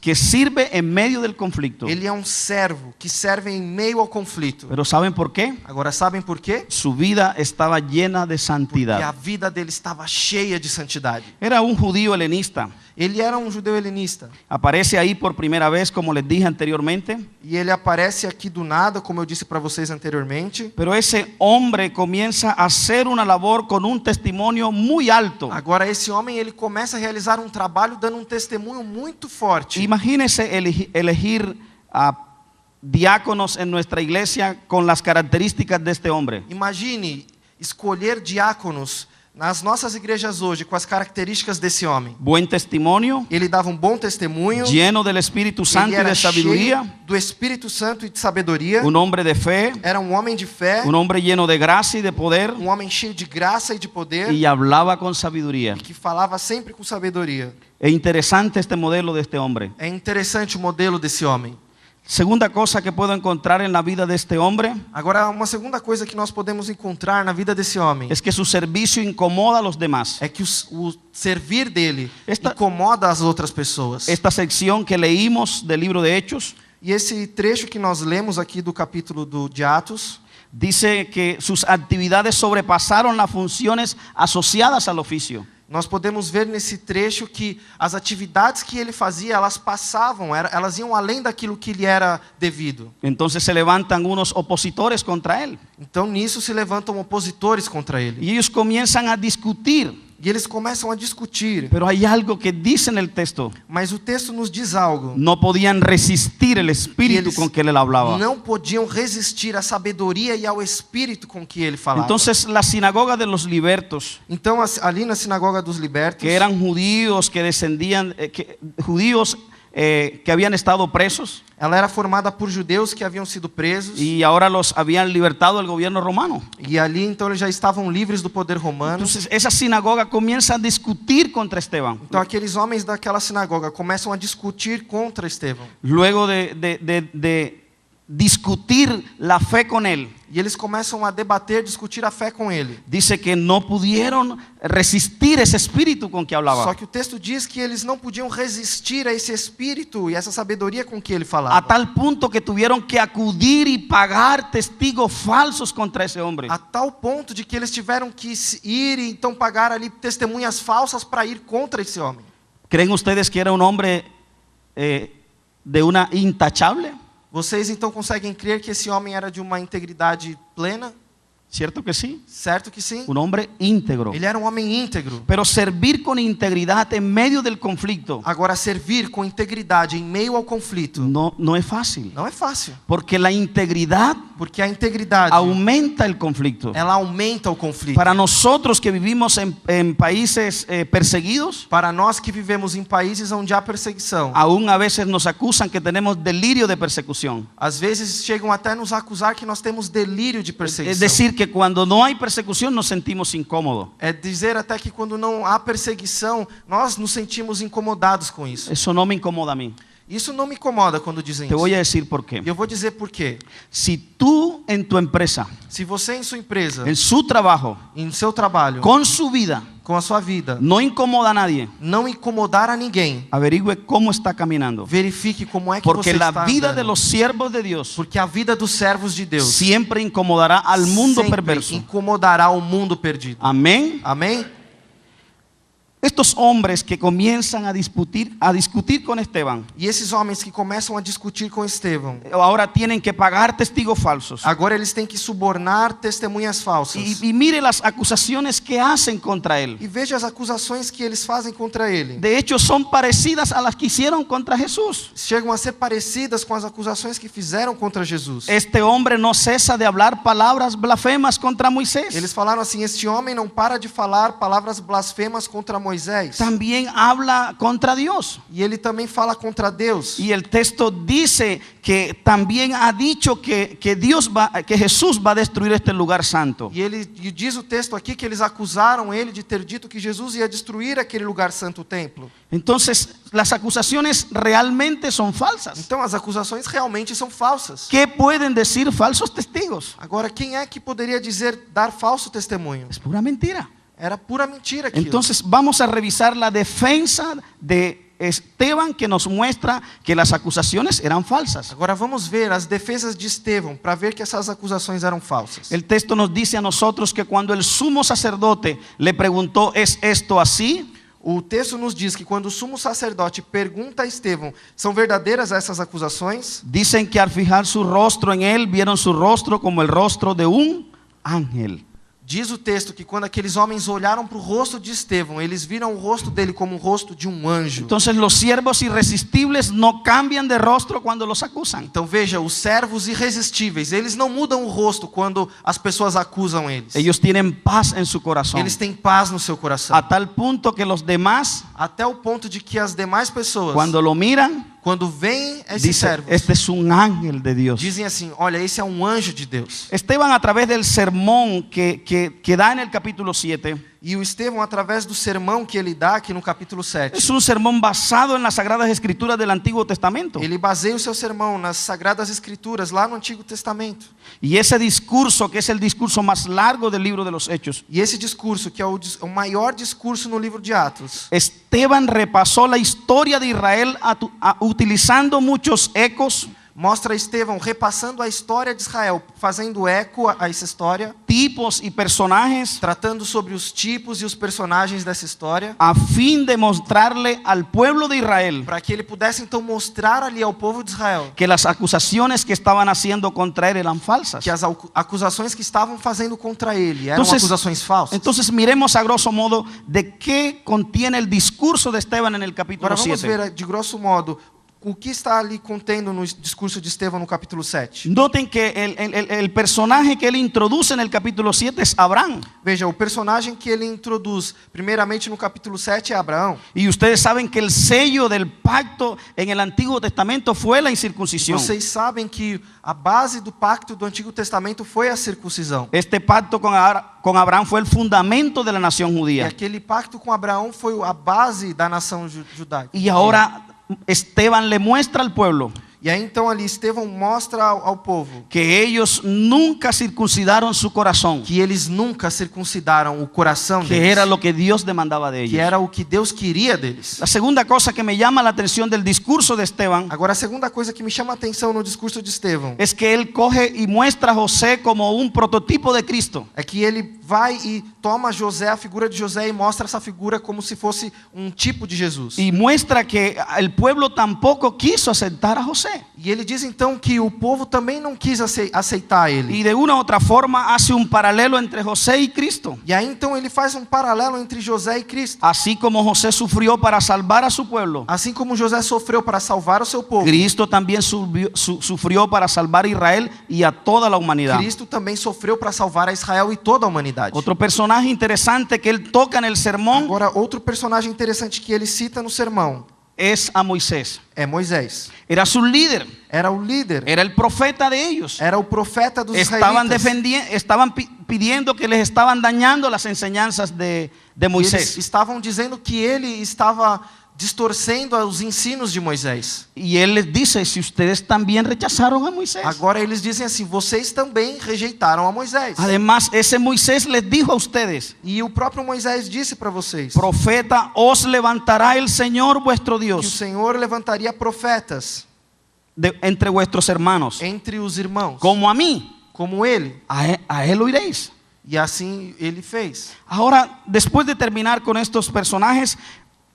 que sirve en medio del conflicto. Ele é um servo que serve em meio ao conflito. Pero ¿saben por qué? Agora sabem por quê? Su vida estaba llena de Porque a santidad. vida dele estava cheia de santidade. Era un judío helenista. Ele era um judeu helenista. Aparece ahí por primera vez, como les dije anteriormente. E ele aparece aqui do nada, como eu disse para vocês anteriormente. Pero ese hombre comienza a hacer una labor con un testimonio muy alto. Agora esse homem, ele começa a realizar um trabalho dando um testemunho muito forte. Imagínense elegir a diáconos en nuestra iglesia con las características de este hombre. Imagine escolher diáconos nas nossas igrejas hoje com as características desse homem. Buen testimonio, Ele dava um bom testemunho. lleno del Espíritu Santo Ele y era de sabiduría, cheio do Espírito Santo e de sabedoria. un hombre de fe, Era um homem de fé, un hombre lleno de gracia y de poder, um homem cheio de graça e de poder, y hablaba con sabiduría. que falava sempre com sabedoria. Es interesante este modelo de este hombre. É interessante o modelo desse homem. Segunda cosa que puedo encontrar en la vida de este hombre Agora, uma segunda coisa que nós podemos encontrar na vida desse homem es que su servicio incomoda a los demás. é que o servir dele Esta- incomoda as outras pessoas. Esta sección que leímos del libro de Hechos E esse trecho que nós lemos aqui do capítulo de Atos dice que sus actividades sobrepasaron las funciones asociadas al oficio. nós podemos ver nesse trecho que as atividades que ele fazia, elas passavam, elas iam além daquilo que lhe era devido. Entonces se levantan unos opositores contra él Então nisso se levantam opositores contra ele. y ellos comienzan a discutir. E eles começam a discutir. Pero hay algo que dice en el texto: Mas o texto nos diz algo. no podían resistir el espíritu Eles con que él hablaba. não podiam resistir à sabedoria e ao espírito com que ele falava. Entonces la sinagoga de los libertos, Então ali na sinagoga dos libertos, que eran judíos que descendían, judíos que habían estado presos ela era formada por judeus que haviam sido presos. y ahora los habían libertado del gobierno romano. E ali então eles já estavam livres do poder romano. Entonces esa sinagoga comienza a discutir contra Esteban. Então aqueles homens daquela sinagoga começam a discutir contra Estevão. Luego de discutir la fe con él, E eles começam a debater, discutir a fé com ele. dice que no pudieron resistir ese espíritu con que Só hablaba. que o texto diz que eles não podiam resistir a esse espírito e essa sabedoria com que ele A falava. tal punto que tuvieron que acudir y pagar testigos falsos contra ese hombre. A tal ponto de que eles tiveram que ir e então pagar ali testemunhas falsas para ir contra esse homem. ¿Creen ustedes que era un hombre de una intachable? Vocês então conseguem crer que esse homem era de uma integridade plena? ¿Cierto que sí? Certo que sim. Un hombre íntegro. Ele era um homem íntegro. Pero servir con integridad en medio del conflicto Agora, servir com integridade em meio ao conflito no es fácil. não é fácil. Porque la integridad Porque a integridade, aumenta el conflicto. ela aumenta o conflito. Para nosotros que vivimos en países perseguidos, Para nós que vivemos em países onde há perseguição, aún a veces nos acusan que tenemos delirio de persecución. às vezes chegam até nos acusar que nós temos delírio de perseguição. Es decir, que cuando no hay persecución nos sentimos incómodos. É dizer até que quando não há perseguição, nós nos sentimos incomodados com isso. Eso no me incomoda a mí. Isso não me incomoda quando dizem Te isso. voy a decir por E qué. eu vou dizer por quê. Si tú en tu empresa, Se você em sua empresa, en su trabajo, em seu trabalho, con su vida, com a sua vida, no incomoda a nadie, não incomodar a ninguém, averigüe cómo está caminando. verifique como é que Porque você la está vida de andando. los siervos de Dios Porque a vida dos servos de Deus siempre incomodará al mundo sempre perverso. incomodará o mundo perdido. Amén. Amém? Estos hombres que comienzan a discutir con Esteban, E esses homens que começam a discutir com Estevão, ahora tienen que pagar testigos falsos. agora eles têm que subornar testemunhas falsas. Y mire las acusaciones que hacen contra él. E veja as acusações que eles fazem contra ele. De hecho, son parecidas a las que hicieron contra Jesús. Chegam a ser parecidas com as acusações que fizeram contra Jesus. Este hombre no cesa de hablar palabras blasfemas contra Moisés. Eles falaram assim: este homem não para de falar palavras blasfemas contra Moisés. También habla contra Dios. E ele também fala contra Deus. Y el texto dice que también ha dicho que Jesús va a destruir este lugar santo. E diz o texto aqui que eles acusaram ele de ter dito que Jesus ia destruir aquele lugar santo, o templo. Entonces, las acusaciones realmente son falsas. Então as acusações realmente são falsas. ¿Qué pueden decir falsos testigos? Agora, quem é que poderia dar falso testemunho? Es pura mentira. Era pura mentira aquilo. Entonces vamos a revisar la defensa de Esteban, que nos muestra que las acusaciones eran falsas. Agora vamos ver as defesas de Estevão para ver que essas acusações eram falsas. El texto nos dice a nosotros que cuando el sumo sacerdote le preguntó, ¿es esto así? O texto nos diz que quando o sumo sacerdote pergunta a Estevão, são verdadeiras essas acusações? Dicen que al fijar su rostro en él, vieron su rostro como el rostro de un ángel. Diz o texto que quando aqueles homens olharam para o rosto de Estevão, eles viram o rosto dele como o rosto de um anjo. Entonces los siervos irresistibles no cambian de rostro cuando los acusan. Então veja, os servos irresistíveis, eles não mudam o rosto quando as pessoas acusam eles. Ellos tienen paz en su corazón. Eles têm paz no seu coração. A tal punto que los demás, Até o ponto de que as demais pessoas, cuando lo miran, quando veem esses dicen, servos, este es un ángel de Dios. dizem assim: olha, esse é um anjo de Deus. Esteban, a través del sermón que da en el capítulo 7, E o Estevão, através do sermão que ele dá aqui no capítulo 7, Es un sermón basado en las Sagradas Escrituras del Antiguo Testamento. ele baseia o seu sermão nas Sagradas Escrituras, lá no Antigo Testamento. Y ese discurso, que es el discurso más largo del libro de los Hechos, E esse discurso, que é o maior discurso no livro de Atos, Esteban repasó la historia de Israel utilizando muchos ecos, mostra Estevão repassando a história de Israel, fazendo eco a essa história, tipos y personajes, tratando sobre os tipos e os personagens dessa história, a fin de mostrarle al pueblo de Israel para que ele pudesse então mostrar ali ao povo de Israel que las acusaciones que estaban haciendo contra él eran falsas. que as acusações que estavam fazendo contra ele eram Entonces, acusações falsas. Entonces miremos a grosso modo de qué contiene el discurso de Esteban en el capítulo Agora vamos 7. ver de grosso modo o que está ali contendo no discurso de Estevão no capítulo 7. Noten que el personaje que él introduce en el capítulo 7 es Abraham. Veja, o personagem que ele introduz primeiramente no capítulo 7 é Abraão. Y ustedes saben que el sello del pacto en el Antiguo Testamento fue la incircuncisión. Vocês sabem que a base do pacto do Antigo Testamento foi a circuncisão. Este pacto con Abraham fue el fundamento de la nación E judía. aquele pacto com Abraão foi a base da nação judaica. Y ahora Esteban le muestra al pueblo E aí então ali Estevão mostra ao povo que ellos nunca circuncidaron su corazón, que eles nunca circuncidaram o coração que deles, era lo que Dios demandaba de que ellos. era o que Deus queria deles. La segunda cosa que me llama la atención del discurso de Esteban Agora a segunda coisa que me chama a atenção no discurso de Estevão es que él coge y muestra a José como un prototipo de Cristo. é que ele vai e toma José, a figura de José, e mostra essa figura como se fosse um tipo de Jesus. Y muestra que el pueblo tampoco quiso aceptar a José. E ele diz então que o povo também não quis aceitar ele. Y de una u otra forma hace un paralelo entre José y Cristo. E aí então ele faz um paralelo entre José e Cristo. Así como José sufrió para salvar a su pueblo, Assim como José sofreu para salvar o seu povo, Cristo también sufrió para salvar a Israel y a toda la humanidad. Cristo também sofreu para salvar a Israel e toda a humanidade. Otro personaje interesante que él toca en el sermón Agora, outro personagem interessante que ele cita no sermão es a Moisés. é Moisés. Era su líder, Era o líder, era el profeta de ellos. era o profeta dos Estaban israelitas. pidiendo que les estaban dañando las enseñanzas de Eles Moisés. estavam dizendo que ele estava distorcendo os ensinos de Moisés. Y él les dice, si ustedes también rechazaron a Moisés. Agora eles dizem assim: vocês também rejeitaram a Moisés. Además, ese Moisés les dijo a ustedes, E o próprio Moisés disse para vocês profeta os levantará el Señor vuestro que o Dios Senhor levantaria profetas entre vuestros hermanos, entre os irmãos, como a mí. como ele. A él oiréis. E assim ele fez. Ahora, después de terminar con estos personajes,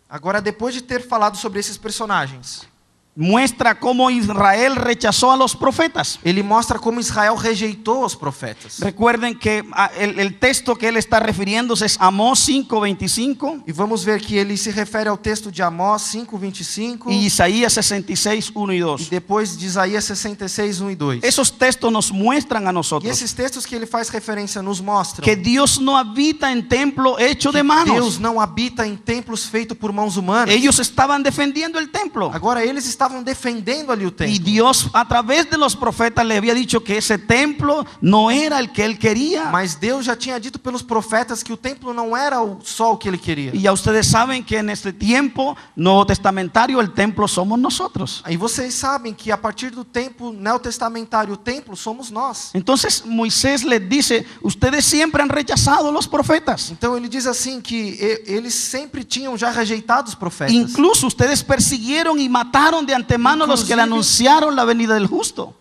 Agora, depois de ter falado sobre esses personagens, muestra cómo Israel rechazó a los profetas. ele mostra como Israel rejeitou os profetas. Recuerden que el texto que él está refiriéndose es Amós 5:25 E vamos ver que ele se refere ao texto de Amós 5:25 y Isaías 66:1 y e 2. depois de Isaías 66, 1 e 2. Esos textos nos muestran a E nosotros esses textos que ele faz referência nos mostram que Dios no habita en templo hecho de Deus manos. não habita em templos feitos por mãos humanas. Ellos estaban defendiendo el templo. Agora eles estavam defendendo ali o Y templo. Dios a través de los profetas le había dicho que ese templo no era el que él quería. Mas Deus já tinha dito pelos profetas que o templo não era só o que ele queria. Y ya ustedes saben que en este tiempo nuevo testamentario el templo somos nosotros. E vocês sabem que a partir do tempo neotestamentário, o templo somos nós. Entonces Moisés les dice, ustedes siempre han rechazado los profetas. Então ele diz assim que eles sempre tinham já rejeitado os profetas. Incluso ustedes persiguieron y mataron de antemano a los que le anunciaron la venida del justo.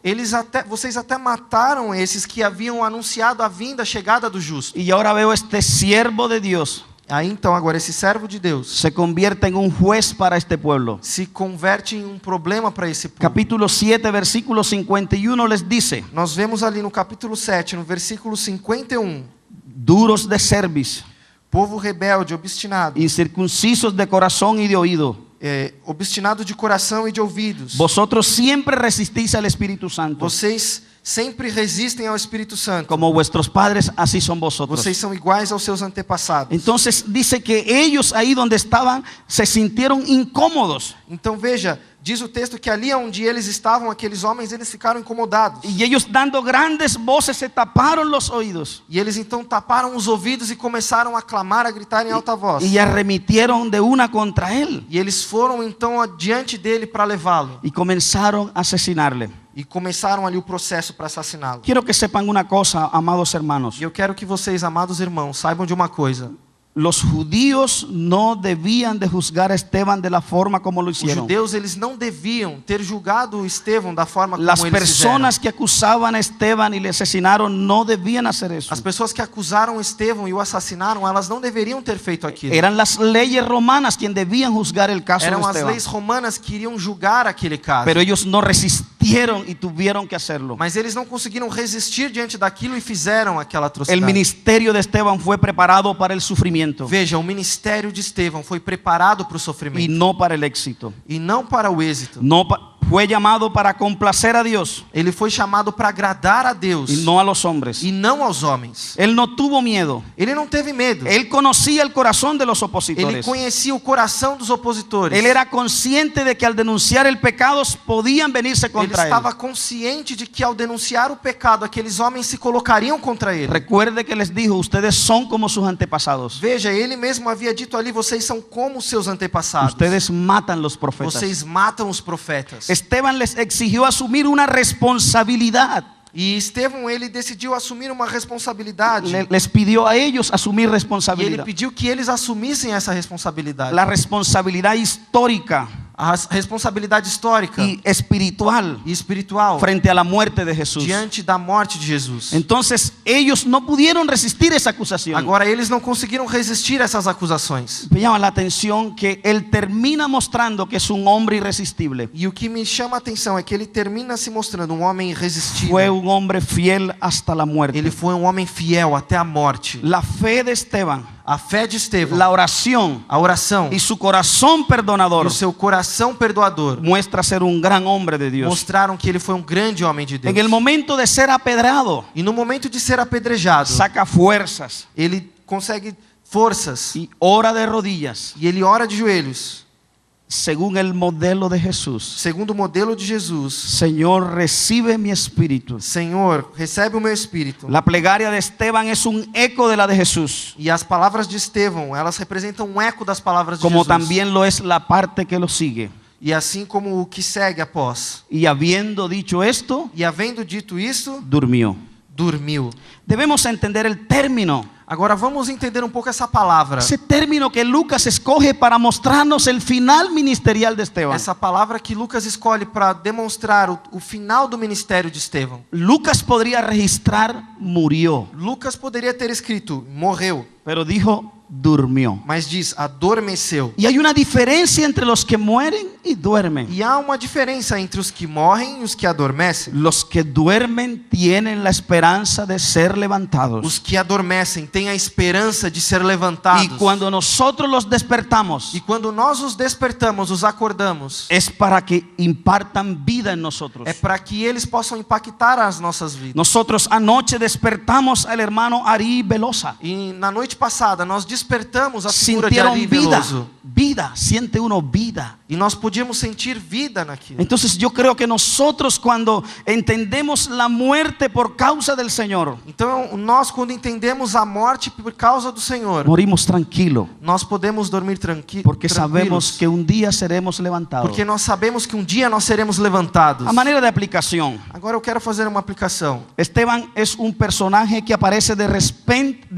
Vocês até mataram esses que haviam anunciado a vinda, a chegada do justo. Y ahora veo este siervo de Dios Aí então agora esse servo de Deus se convierte en un juez para este pueblo. se converte em um problema para esse povo. Capítulo 7, versículo 51 les dice, Nós vemos ali no capítulo 7, no versículo 51, duros de cerviz, povo rebelde, obstinado, incircuncisos de corazón y de oído, obstinado de coração e de ouvidos. vosotros siempre resistís al Espíritu Santo, Vocês sempre resistem ao Espírito Santo. como vuestros padres, así son vosotros. Vocês são iguais aos seus antepassados. Entonces dice que ellos ahí donde estaban se sintieron incómodos. Então veja, Diz o texto que ali onde eles estavam, aqueles homens, eles ficaram incomodados. Y ellos dando grandes voces se taparon los oídos E eles então taparam os ouvidos e começaram a clamar, a gritar em alta voz. y arremetieron de una contra él E eles foram então adiante dele para levá-lo. y comenzaron a asesinarle. E começaram ali o processo para assassiná-lo. Quiero que sepan una cosa, amados hermanos. E eu quero que vocês, amados irmãos, saibam de uma coisa. Los judíos no debían de juzgar a Esteban de la forma como lo Os hicieron. judeus, eles não deviam ter julgado Estevão da forma como Las eles personas fizeram. que acusaban a Esteban y le asesinaron no debían hacer eso. As pessoas que acusaram Estevão e o assassinaram, elas não deveriam ter feito aquilo. Eran las leyes romanas quien debían juzgar el caso de Eram as Esteban. leis romanas que iriam julgar aquele caso. Pero ellos no resistieron y tuvieron que hacerlo. Mas eles não conseguiram resistir diante daquilo e fizeram aquela El atrocidade. ministerio de Esteban fue preparado para el sufrimiento Veja, o ministério de Estevão foi preparado para o y sofrimento no para el éxito. e não para o êxito. Fue llamado para complacer a Dios Ele foi chamado para agradar a Deus y no a los hombres. e não aos homens. Él no tuvo miedo. Ele não teve medo. Él conocía el corazón de los Ele opositores. conhecia o coração dos opositores. Él era consciente de que al denunciar el pecado podían venirse Ele contra él. estava consciente de que ao denunciar o pecado, aqueles homens se colocariam contra ele. Recuerde que les dijo, ustedes son como sus antepasados. Veja, ele mesmo havia dito ali, vocês são como os seus antepassados. Ustedes matan los profetas. Vocês matam os profetas. Esteban les exigió asumir una responsabilidad. E Estevão, ele decidiu assumir uma responsabilidade. Les pidió a ellos asumir E ele responsabilidad. pediu que eles assumissem essa responsabilidade. La responsabilidad histórica A responsabilidade histórica y espiritual e espiritual frente a la muerte de Jesús. diante da morte de Jesus. Entonces ellos no pudieron resistir esa acusación. Agora, eles não conseguiram resistir a essas acusações. Me llama la atención que él termina mostrando que es un hombre irresistible. E o que me chama a atenção é que ele termina se mostrando um homem irresistível. Fue un hombre fiel hasta la muerte. Ele foi um homem fiel até a morte. La fe de Esteban, A fé de Estevão, la oración a oração y su corazón e perdonador o seu coração perdoador muestra ser un gran hombre de Dios. mostraram que ele foi um grande homem de Deus. En el momento de ser apedrado, E no momento de ser apedrejado, saca fuerzas ele consegue forças y ora de rodillas, e ele ora de joelhos, según el modelo de Jesús. segundo o modelo de Jesus. Señor, recibe mi espíritu. Senhor, recebe o meu espírito. La plegaria de Esteban es un eco de la de Jesús, E as palavras de Estevão, elas representam um eco das palavras de como Jesus. también lo es la parte que lo sigue. E assim como o que segue após. Y habiendo dicho esto, E havendo dito isso, durmió. dormiu. Debemos entender el término. Agora vamos entender um pouco essa palavra. Ese término que Lucas escoge para mostrarnos el final ministerial de Esteban. Essa palavra que Lucas escolhe para demonstrar o final do ministério de Estevão. Lucas podría registrar murió, Lucas poderia ter escrito morreu, pero dijo durmió. mas diz adormeceu. Y hay una diferencia entre los que mueren y duermen. E há uma diferença entre os que morrem e os que adormecem. Los que duermen tienen la esperanza de ser levantados. Os que adormecem têm a esperança de ser levantados. Y cuando nosotros los despertamos, E quando nós os despertamos, os acordamos, es para que impartan vida en nosotros. é para que eles possam impactar as nossas vidas. Nosotros anoche despertamos al hermano Ari Velosa. E na noite passada nós despertamos a figura de Sintieron Ari vida, Veloso. vida, siente uno vida. E nós podíamos sentir vida naquilo. Entonces yo creo que nosotros cuando entendemos la muerte por causa del Señor, Então nós quando entendemos a morte por causa do Senhor, morimos tranquilo, nós podemos dormir porque sabemos que un día seremos levantados. porque nós sabemos que um dia nós seremos levantados. A manera de aplicación, Agora eu quero fazer uma aplicação. Esteban es un personaje que aparece de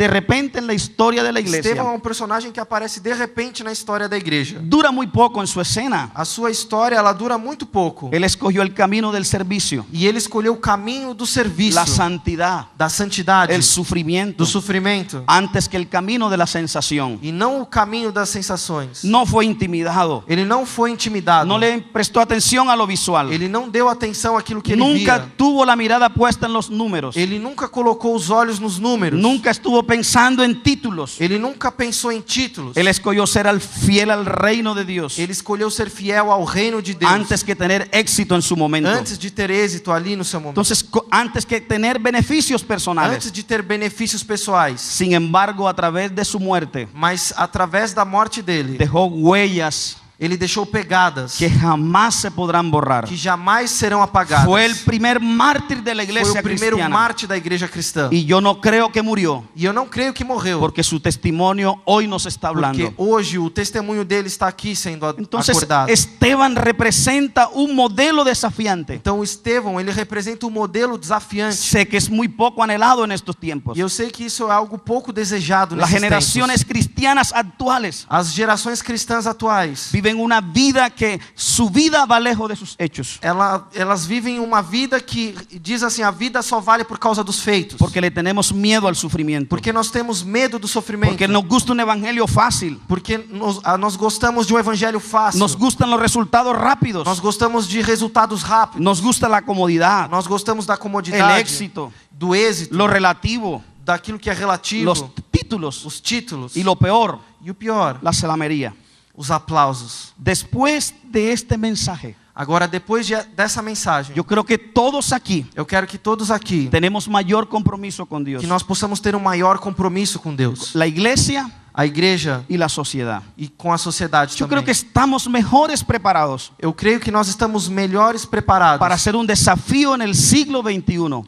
repente en la historia de la iglesia. Estevão é um personagem que aparece de repente na história da igreja. Dura muy poco en su escena. A sua história ela dura muito pouco. Él escogió el camino del servicio, E ele escolheu o caminho do serviço, la santidad, da santidade, el sufrimiento, do sofrimento, antes que el camino de la sensación. e não o caminho das sensações. No fue intimidado, Ele não foi intimidado. no le prestó atención a lo visual, Ele não deu atenção àquilo que ele nunca via. tuvo la mirada puesta en los números, Ele nunca colocou os olhos nos números. nunca estuvo pensando en títulos. Ele nunca pensou em títulos. Él escogió ser fiel al reino de Dios Ele escolheu ser fiel ao reino de Deus antes que tener éxito en su momento. antes de ter êxito ali no seu momento. Entonces, antes que tener beneficios Antes personales. de ter benefícios pessoais. Sin embargo, a través de su muerte, Mas através da morte dele, dejó huellas Ele deixou pegadas que jamás se podrán borrar. que jamais serão apagadas. Fue el primer mártir de la Foi iglesia o primeiro cristiana. mártir da igreja cristã. Y yo no creo que murió, E eu não creio que morreu, porque su testimonio hoy nos está hablando. porque hoje o testemunho dele está aqui sendo Entonces, acordado. Esteban representa un modelo desafiante. Então, Estevão, ele representa um modelo desafiante. Sé que es muy poco anhelado en estos tiempos. E eu sei que isso é algo pouco desejado Las nesses generaciones tempos. cristianas actuales As gerações cristãs atuais, viven una vida que su vida va lejos de sus hechos, elas vivem uma vida que diz assim, a vida só vale por causa dos feitos. porque le tenemos miedo al sufrimiento, Porque nós temos medo do sofrimento. porque nos gusta un evangelio fácil, Porque nós gostamos de um evangelho fácil. nos gustan los resultados rápidos, Nós gostamos de resultados rápidos. nos gusta la comodidad, Nós gostamos da el comodidade, éxito, do êxito, lo relativo, daquilo que é relativo, los títulos os títulos y lo peor, e o pior, la salamería. os aplausos. Después de este mensaje, Agora, depois dessa mensagem, yo creo que todos aquí eu quero que todos aqui, tenemos mayor compromiso con Dios, que nós possamos ter um maior compromisso com Deus, la iglesia a igreja y la sociedad. e com a sociedade Yo creo também. que estamos mejores preparados Eu creio que nós estamos melhores preparados para hacer un desafío en el siglo XXI.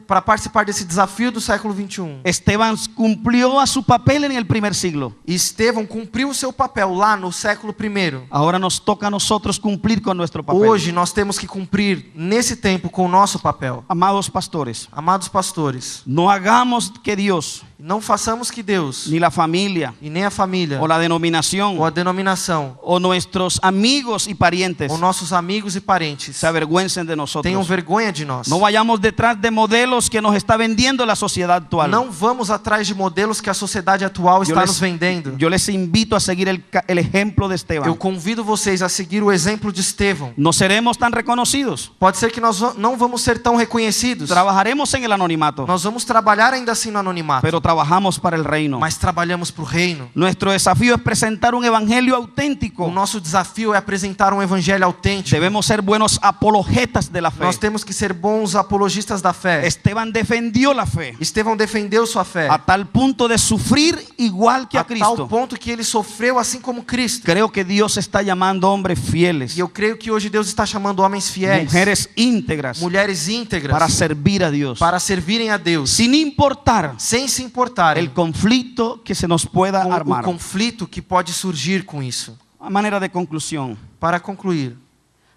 para participar desse desafio do século 21. Esteban cumplió a su papel en el primer siglo. E Estevão cumpriu o seu papel lá no século I. Ahora nos toca a nosotros cumplir con nuestro papel. Hoje nós temos que cumprir nesse tempo com o nosso papel. Amados pastores, Amados pastores, no hagamos que Dios, não façamos que Deus ni la familia, e nem a família o la denominación, ou a denominação o nuestros amigos y parientes ou nossos amigos e parentes se avergüencen de tenham nosotros. vergonha de nós. No vayamos detrás de modelos que nos está vendiendo la sociedad actual. Não vamos atrás de modelos que a sociedade atual está nos vendendo. Yo les invito a seguir el ejemplo de Eu Esteban. convido vocês a seguir o exemplo de Estevão. No seremos tan reconocidos. Pode ser que nós não vamos ser tão reconhecidos. Trabajaremos en el anonimato, Nós vamos trabalhar ainda assim no anonimato, pero trabajamos para el reino. mas trabalhamos para o reino. Nuestro desafío es presentar un evangelio O auténtico. nosso desafio é apresentar um evangelho autêntico. Debemos ser buenos apologetas de la fe. Nós temos que ser bons apologistas da fé. Esteban defendió la fe Estevão defendeu sua fé a tal punto de sufrir igual que a a tal Cristo. ponto que ele sofreu assim como Cristo. Creo que Dios está llamando hombres fieles, E eu creio que hoje Deus está chamando homens fiéis, mujeres íntegras, mulheres íntegras, para servir a Dios, para servirem a Deus, sin importar sem se importarem el conflicto que se nos pueda com o armar. conflito que pode surgir com isso. A manera de conclusión, Para concluir,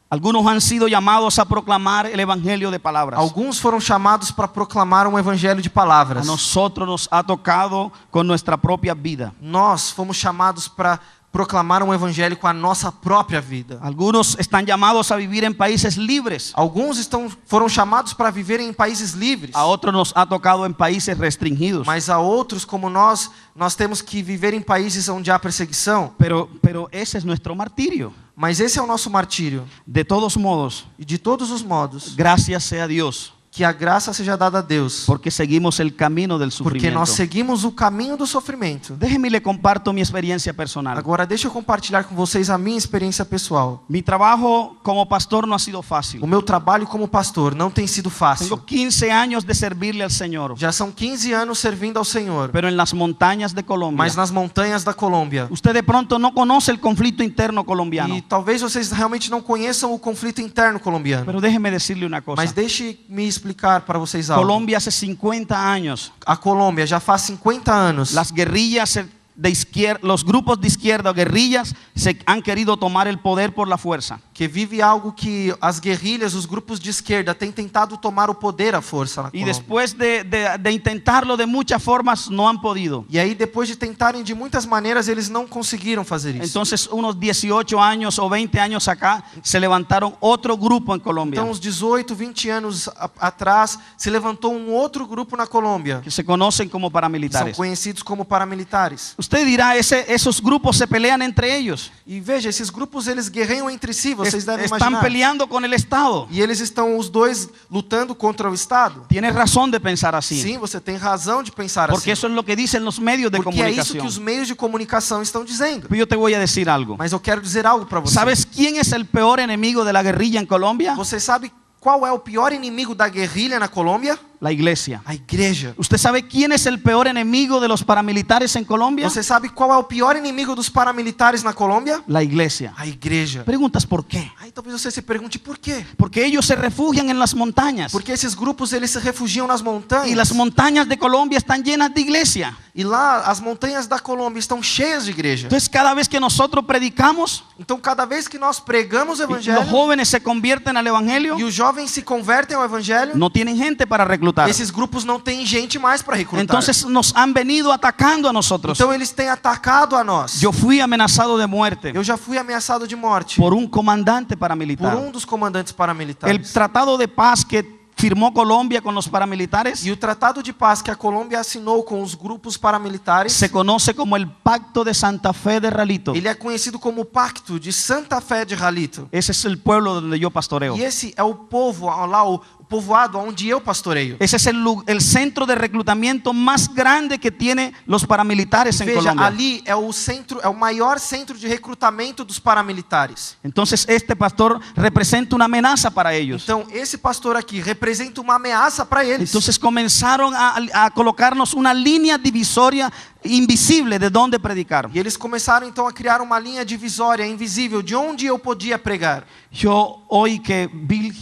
algunos han sido llamados a proclamar el evangelio de palabras. alguns foram chamados para proclamar um evangelho de palavras. A nosotros nos ha tocado con nuestra propia vida. Nós fomos chamados para proclamar um evangelho com a nossa própria vida. Algunos están llamados a vivir en países libres. Alguns foram chamados para viverem em países livres. A otros nos ha tocado en países restringidos. Mas a outros, como nós temos que viver em países onde há perseguição. Pero ese es nuestro martirio. Mas esse é o nosso martírio. De todos modos, E de todos os modos, gracias sea a Dios, que a graça seja dada a Deus. porque seguimos el camino del Porque sufrimiento. nós seguimos o caminho do sofrimento. Déjenme le comparto mi experiencia personal. Agora deixa eu compartilhar com vocês a minha experiência pessoal. Mi trabajo como pastor no ha sido fácil. O meu trabalho como pastor não tem sido fácil. Tengo 15 años de servirle al Señor, Já são 15 anos servindo ao Senhor. pero en las montañas de Colombia. Mas nas montanhas da Colômbia. Usted de pronto no conoce el conflicto interno colombiano. E talvez vocês realmente não conheçam o conflito interno colombiano. Pero déjeme decirle una cosa. Mas deixe-me explicar para vocês algo. Colombia hace 50 años, A Colômbia já faz 50 anos. las guerrillas de izquierda, los grupos de izquierda o guerrillas se han querido tomar el poder por la fuerza. Que vive algo que as guerrilhas, os grupos de esquerda têm tentado tomar o poder à força na Y Colômbia. después de intentarlo de muchas formas, no han podido. E aí depois de tentarem de muitas maneiras, eles não conseguiram fazer isso. Entonces, unos 18 años o 20 años acá, se levantaron otro grupo en Colombia, Então, uns 18, 20 anos atrás, se levantou um outro grupo na Colômbia, que se conocen como que são paramilitares. conhecidos como paramilitares. Usted dirá, esos grupos se pelean entre ellos. E veja, esses grupos eles guerreiam entre si, vocês devem Están imaginar. peleando con el Estado. E eles estão os dois lutando contra o Estado. Tienes razón de pensar así. Sim, você tem razão de pensar Porque assim. eso es lo que dicen los medios de Porque é isso que comunicación. os meios de comunicação estão dizendo. Pero yo te voy a decir algo. Mas eu quero dizer algo para você. ¿Sabes quién es el peor enemigo de la guerrilla en Colombia? Você sabe qual é o pior inimigo da guerrilha na Colômbia? La iglesia. A igreja. ¿Usted sabe quién es el peor enemigo de los paramilitares en Colombia? Você sabe qual é o pior inimigo dos paramilitares na Colômbia? La iglesia. A igreja. Preguntas por qué. Aí talvez você se pergunte por quê? Porque ellos se refugian en las montañas. Porque esses grupos eles se refugiam nas montanhas. Y las montañas de Colombia están llenas de iglesia. E lá as montanhas da Colômbia estão cheias de igreja. Entonces cada vez que nosotros predicamos, Então cada vez que nós pregamos o y los evangelho jóvenes se convierten al evangelio, e os jovens se convertem ao evangelho, no tienen gente para reclutar. esses grupos não têm gente mais para recrutar. Entonces nos han venido atacando a nosotros. Então eles têm atacado a nós. Yo fui amenazado de muerte Eu já fui ameaçado de morte por un comandante por paramilitar. dos comandantes El paramilitares. tratado de paz que firmó Colombia con los paramilitares E o tratado de paz que a Colômbia assinou com os grupos paramilitares, se conoce como el Pacto de Santa Fe de Ralito. ele é conhecido como o Pacto de Santa Fé de Ralito. Ese es el pueblo donde yo pastoreo. E esse é o povo lá, o povoado onde eu pastoreio. Ese es el centro de reclutamiento más grande que tiene los paramilitares en Veja, Colombia. ali é o centro, é o maior centro de recrutamento dos paramilitares. Entonces este pastor representa una amenaza para ellos. Então, esse pastor aqui representa uma ameaça para eles. Entonces comenzaron a colocarnos una línea divisoria invisible de dónde predicar. E eles começaram então a criar uma linha divisória invisível de onde eu podia pregar. Yo hoy que Bill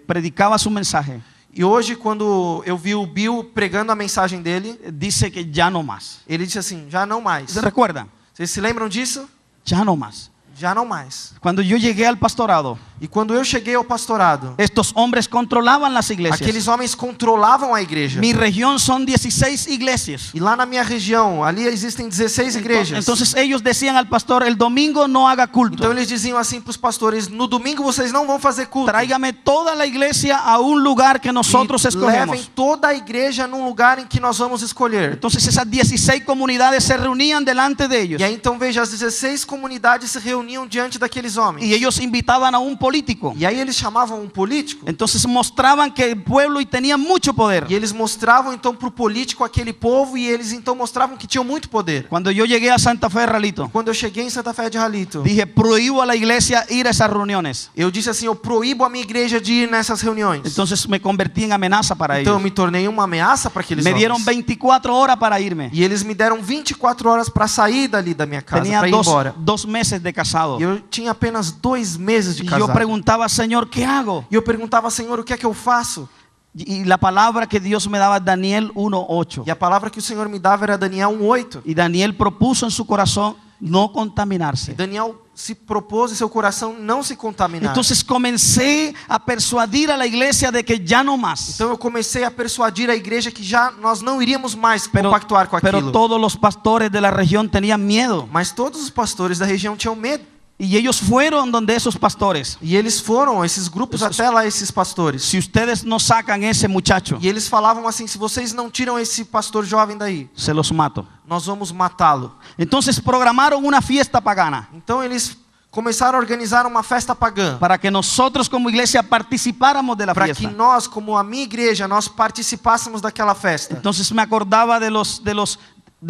predicaba su mensaje, E hoje, quando eu vi o Bill pregando a mensagem dele, dice que ya no más. ele disse assim: já não mais. ¿Se recuerdan? Vocês se lembram disso? Ya no más. Já não mais. Cuando yo llegué al pastorado, E quando eu cheguei ao pastorado, estos hombres controlaban las iglesias. aqueles homens controlavam a igreja. Mi región son 16 iglesias. E lá na minha região, ali existem 16 igrejas. Entonces ellos decían al pastor, el domingo no haga culto. Então eles diziam assim para os pastores: no domingo vocês não vão fazer culto. Tráigame toda la iglesia a un lugar que nosotros E levem escogemos. toda a igreja num lugar em que nós vamos escolher. Entonces esas 16 comunidades se reunían delante de ellos. E aí então veja, as 16 comunidades se reuniam diante daqueles homens. Y ellos invitaban a un político. E aí eles chamavam um político. Entonces mostraban que el pueblo y tenía mucho poder. E eles mostravam então para o político aquele povo, e eles então mostravam que tinham muito poder. Cuando yo llegué a Santa Fe, Ralito, Quando eu cheguei em Santa Fé de Ralito, dije, prohíbo a la iglesia ir a esas reuniones. eu disse assim: eu proíbo a minha igreja de ir nessas reuniões. Entonces me convertí en amenaza para Então eu ellos. me tornei uma ameaça para aqueles Me dieron homens. 24 horas para irme. E eles me deram 24 horas para sair dali da minha casa, Tenía para ir embora. dos meses de casado. E eu tinha apenas 2 meses de Y yo casado. preguntaba, Señor, ¿qué hago? E eu perguntava: Senhor, o que é que eu faço? Y la palabra que Dios me daba, Daniel 1:8. E a palavra que o Senhor me dava era Daniel 1:8. Y Daniel propuso en su corazón no contaminarse. Daniel se propôs em seu coração não se contaminar. Entonces comencé a persuadir a la iglesia de que ya no más. Então eu comecei a persuadir a igreja que já nós não iríamos mais compactuar com Pero aquilo. todos los pastores de la región tenían miedo. Mas todos os pastores da região tinham medo. Y ellos fueron donde esos pastores. E eles foram, esses grupos, até lá, esses pastores. Si ustedes no sacan ese muchacho, E eles falavam assim: se vocês não tiram esse pastor jovem daí, se los mato. nós vamos matá-lo. Entonces programaron una fiesta pagana Então eles começaram a organizar uma festa pagã, para que nosotros como iglesia participáramos de la para que fiesta. nós, como a minha igreja, nós participássemos daquela festa. Entonces me acordaba de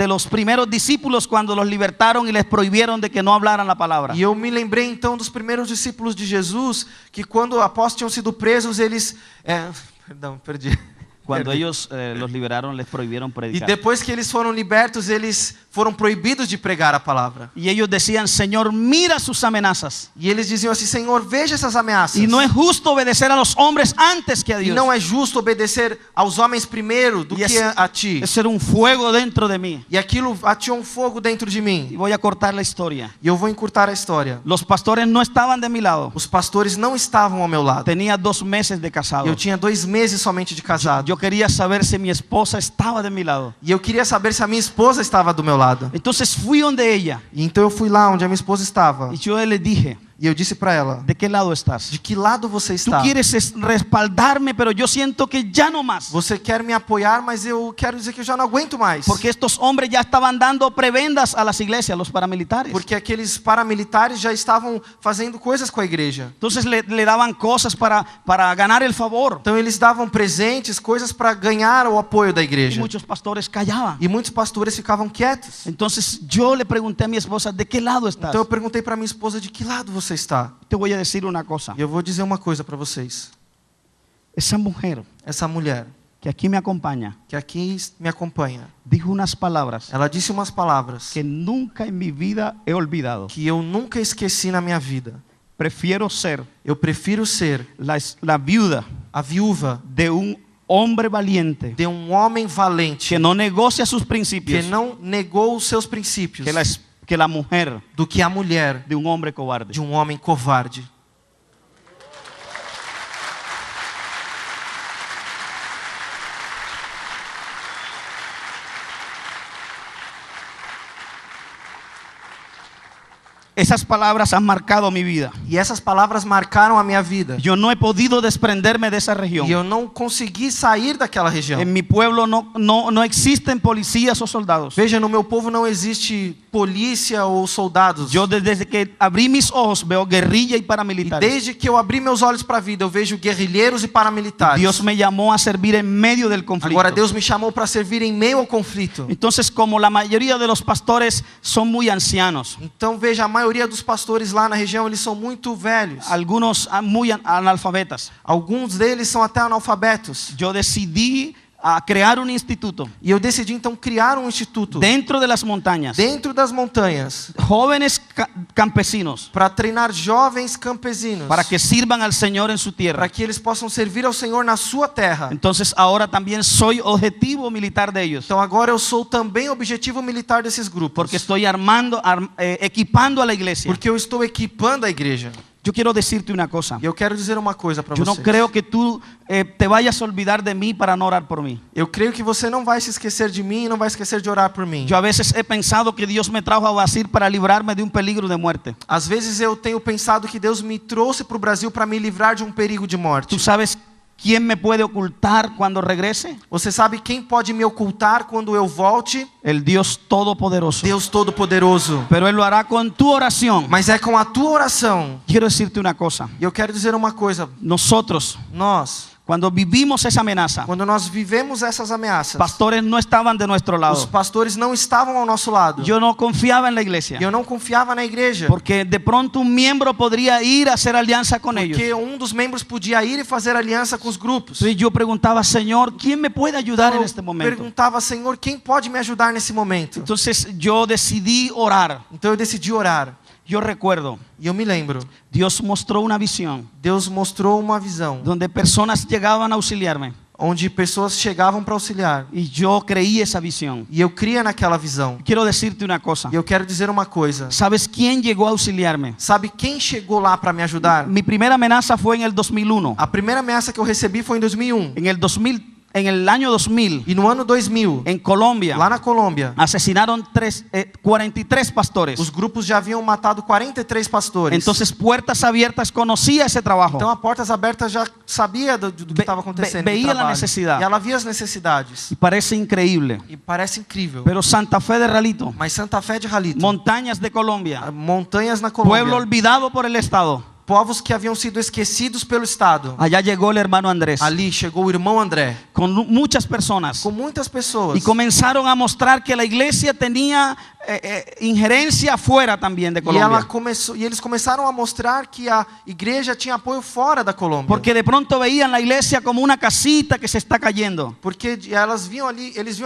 los primeros discípulos cuando los libertaron y les prohibieron de que no hablaran la palabra. E eu me lembrei então dos primeiros discípulos de Jesus, que quando após tinham sido presos, eles... Perdão, perdi. Cuando ellos los liberaron, les prohibieron E predicar. depois que eles foram libertos, eles foram proibidos de pregar a palavra. Y ellos decían, Señor, mira sus amenazas. E eles diziam assim: Senhor, veja essas ameaças. Y no es justo obedecer a los hombres antes que a E Dios. não é justo obedecer aos homens primeiro do Y que a ti. es ser un fuego dentro de mí. E aquilo atinha um fogo dentro de Y mim. voy a cortar la historia. E eu vou encurtar a história. Los pastores no estaban de mi lado. Os pastores não estavam ao meu lado. Tenía 2 meses de casado. Eu tinha 2 meses somente de casado. Yo quería saber si mi esposa estaba de mi lado. E eu queria saber se a minha esposa estava do meu lado. Entonces fui donde ella E então eu fui lá onde a minha esposa estava. y yo le dije, E eu disse para ela: ¿de qué lado estás? de que lado você Tú está? quieres respaldarme, pero yo siento que ya no más. Você quer me apoiar, mas eu quero dizer que eu já não aguento mais. Porque estos hombres ya estaban dando prebendas a las iglesias, los paramilitares. Porque aqueles paramilitares já estavam fazendo coisas com a igreja. Entonces le daban cosas para ganar el favor. Então eles davam presentes, coisas para ganhar o apoio da Y igreja. muchos pastores callaban. E muitos pastores ficavam quietos. Entonces yo le pregunté a mi esposa, ¿de qué lado estás? Então eu perguntei para minha esposa: de que lado você está? Te voy a decir una cosa. E eu vou dizer uma coisa para vocês. Esa mujer Essa mulher que aquí me acompaña, que aqui me acompanha, dijo unas palabras ela disse umas palavras que nunca en mi vida he olvidado. que eu nunca esqueci na minha vida. Prefiero ser Eu prefiro ser la viuda a viúva de un hombre valiente de um homem valente que no negocia sus que principios não negou os seus princípios que la mujer do que a mulher de un hombre cobarde. de um homem covarde. Esas palabras han marcado mi vida. E essas palavras marcaram a minha vida. Yo no he podido desprenderme de esa región. E eu não consegui sair daquela região. En mi pueblo no existen policías o soldados. Veja, no meu povo não existe polícia ou soldados. Yo desde que abrí mis ojos veo guerrilla y E paramilitares. desde que eu abri meus olhos para a vida, eu vejo guerrilheiros e paramilitares. Dios me llamó a servir en medio del conflicto. Agora Deus me chamou para servir em meio ao conflito. Entonces, como la mayoría de los pastores son muy ancianos, Então veja, a maioria dos pastores lá na região, eles são muito velhos. algunos muy analfabetas, Alguns deles são até analfabetos. yo decidí a crear un instituto E eu decidi então criar um instituto dentro de las montañas, dentro das montanhas jóvenes campesinos, para treinar jovens campesinos, para que sirvan al Señor en su para tierra. que eles possam servir ao Senhor na sua terra. Entonces ahora también soy objetivo militar de ellos, Então agora eu sou também objetivo militar desses grupos. porque estoy equipando a la iglesia. Porque eu estou equipando a igreja. Yo quiero decirte una cosa. E eu quero dizer uma coisa para Yo no você. creo que tú te vayas a olvidar de mí para no orar por mí. Eu creio que você não vai se esquecer de mim e não vai esquecer de orar por mim. Yo a veces he pensado que Dios me trajo a Brasil para librarme de un peligro de muerte. Às vezes eu tenho pensado que Deus me trouxe para o Brasil para me livrar de um perigo de morte. ¿Tú sabes quién me puede ocultar cuando regrese? Você sabe quem pode me ocultar quando eu volte? El Dios Todopoderoso. Deus Todo-Poderoso. Pero Él lo hará con tu oración. Mas é com a tua oração. Quiero decirte una cosa. E eu quero dizer uma coisa. Nosotros, Nós, cuando vivimos esa amenaza, quando nós vivemos essas ameaças, pastores no estaban de nuestro os lado. pastores não estavam ao nosso lado. Yo no confiaba en la iglesia, E eu não confiava na igreja. porque de pronto un miembro podría ir a hacer alianza con ellos. Porque um dos membros podia ir e fazer aliança com os grupos. Entonces yo preguntaba, Señor, ¿quién me puede ayudar en este Eu momento? perguntava, Senhor, quem pode me ajudar nesse momento? Entonces yo decidí orar. Então eu decidi orar. Yo recuerdo, E eu me lembro, Dios mostró una visión Deus mostrou uma visão donde personas llegaban a auxiliarme onde pessoas chegavam para auxiliar. y yo creí esa visión. E eu cria naquela visão. Quiero decirte una cosa. E eu quero dizer uma coisa. ¿Sabes quién llegó a auxiliarme? Sabe quem chegou lá para me ajudar? Mi primera amenaza fue en el 2001. A primeira ameaça que eu recebi foi em 2001. En el año 2000, E no ano 2000, en Colombia, lá na Colômbia, asesinaron 43 pastores. os grupos já haviam matado 43 pastores. Entonces, Puertas Abiertas conocía ese trabajo. Então a Portas Abertas já sabia do que estava acontecendo. veía do a trabalho. necessidade. E ela via as necessidades. Y parece increíble. E parece incrível. Pero Santa Fe de Ralito, Mas Santa Fé de Ralito, montañas de Colombia, montanhas na pueblo Colômbia, olvidado por el Estado. povos que haviam sido esquecidos pelo Estado. Allá llegó el hermano Andrés Ali chegou o irmão André, con muchas personas com muitas pessoas. y comenzaron a mostrar que la iglesia tenía injerencia afuera también de Colombia. E eles começaram a mostrar que a igreja tinha apoio fora da Colômbia. Porque de pronto veían la iglesia como una casita que se está cayendo. Porque eles viam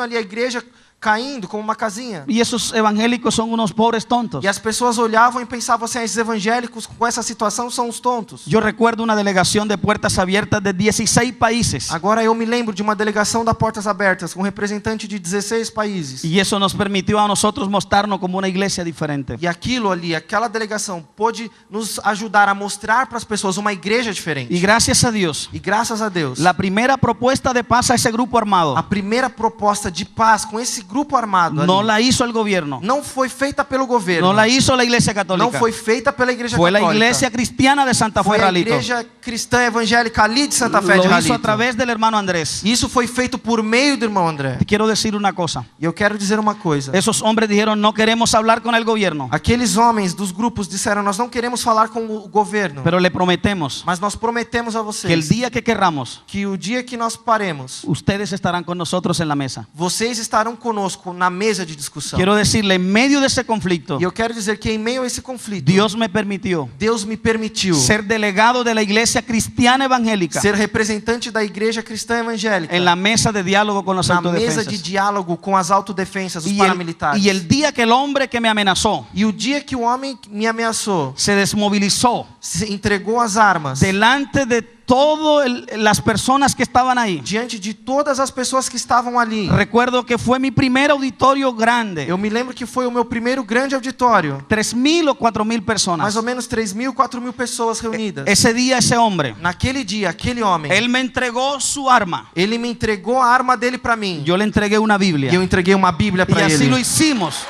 ali a igreja caindo como uma casinha. Y esos evangélicos son unos pobres tontos. E as pessoas olhavam e pensavam assim, esses evangélicos com essa situação são os tontos. Yo recuerdo una delegación de Puertas Abiertas de 16 países. Agora eu me lembro de uma delegação da Portas Abertas com representante de 16 países. Y eso nos permitió a nosotros mostrarnos como una iglesia diferente. E aquilo ali, aquela delegação pôde nos ajudar a mostrar para as pessoas uma igreja diferente. Y gracias a Dios, E graças a Deus, la primera propuesta de paz a ese grupo armado a primeira proposta de paz com esse grupo armado no ali, la hizo el gobierno, não foi feita pelo governo. no la hizo la iglesia Não católica, foi feita pela igreja fue la católica. iglesia cristiana de Santa Fe Foi a Ralito. igreja cristã evangélica ali de Santa Fé de Lo hizo Ralito. a través del hermano Andrés. Isso foi feito por meio do irmão André. Te quiero decir una cosa. E eu quero dizer uma coisa. Esos hombres dijeron, no queremos hablar con el gobierno, Aqueles homens dos grupos disseram, nós não queremos falar com o governo, pero le prometemos mas nós prometemos a que el vocês día que querramos, que o dia que nós paremos, ustedes estarán con nosotros en la mesa. vocês estarão conosco conosco na mesa de discussão. Quiero decirle, en medio de ese conflicto, E eu quero dizer que em meio a esse conflito, Dios me permitió Deus me permitiu ser delegado de la iglesia cristiana evangélica ser representante da igreja cristã evangélica en la mesa de diálogo con los na mesa de autodefensas. diálogo com as autodefensas, os Y paramilitares. el día que el hombre que me amenazó E o dia que o homem me ameaçou, se desmovilizó se entregou as armas delante de todas las personas que estaban ahí, diante de todas as pessoas que estavam ali. recuerdo que fue mi primer auditorio grande, Eu me lembro que foi o meu primeiro grande auditório. 3.000 o 4.000 personas. Mais ou menos 3.000, 4.000 pessoas reunidas. Ese día ese hombre, Naquele dia, aquele homem, él me entregó su arma. ele me entregou a arma dele para mim. Yo le entregué una Biblia. E eu entreguei uma Bíblia Y para así ele. lo hicimos.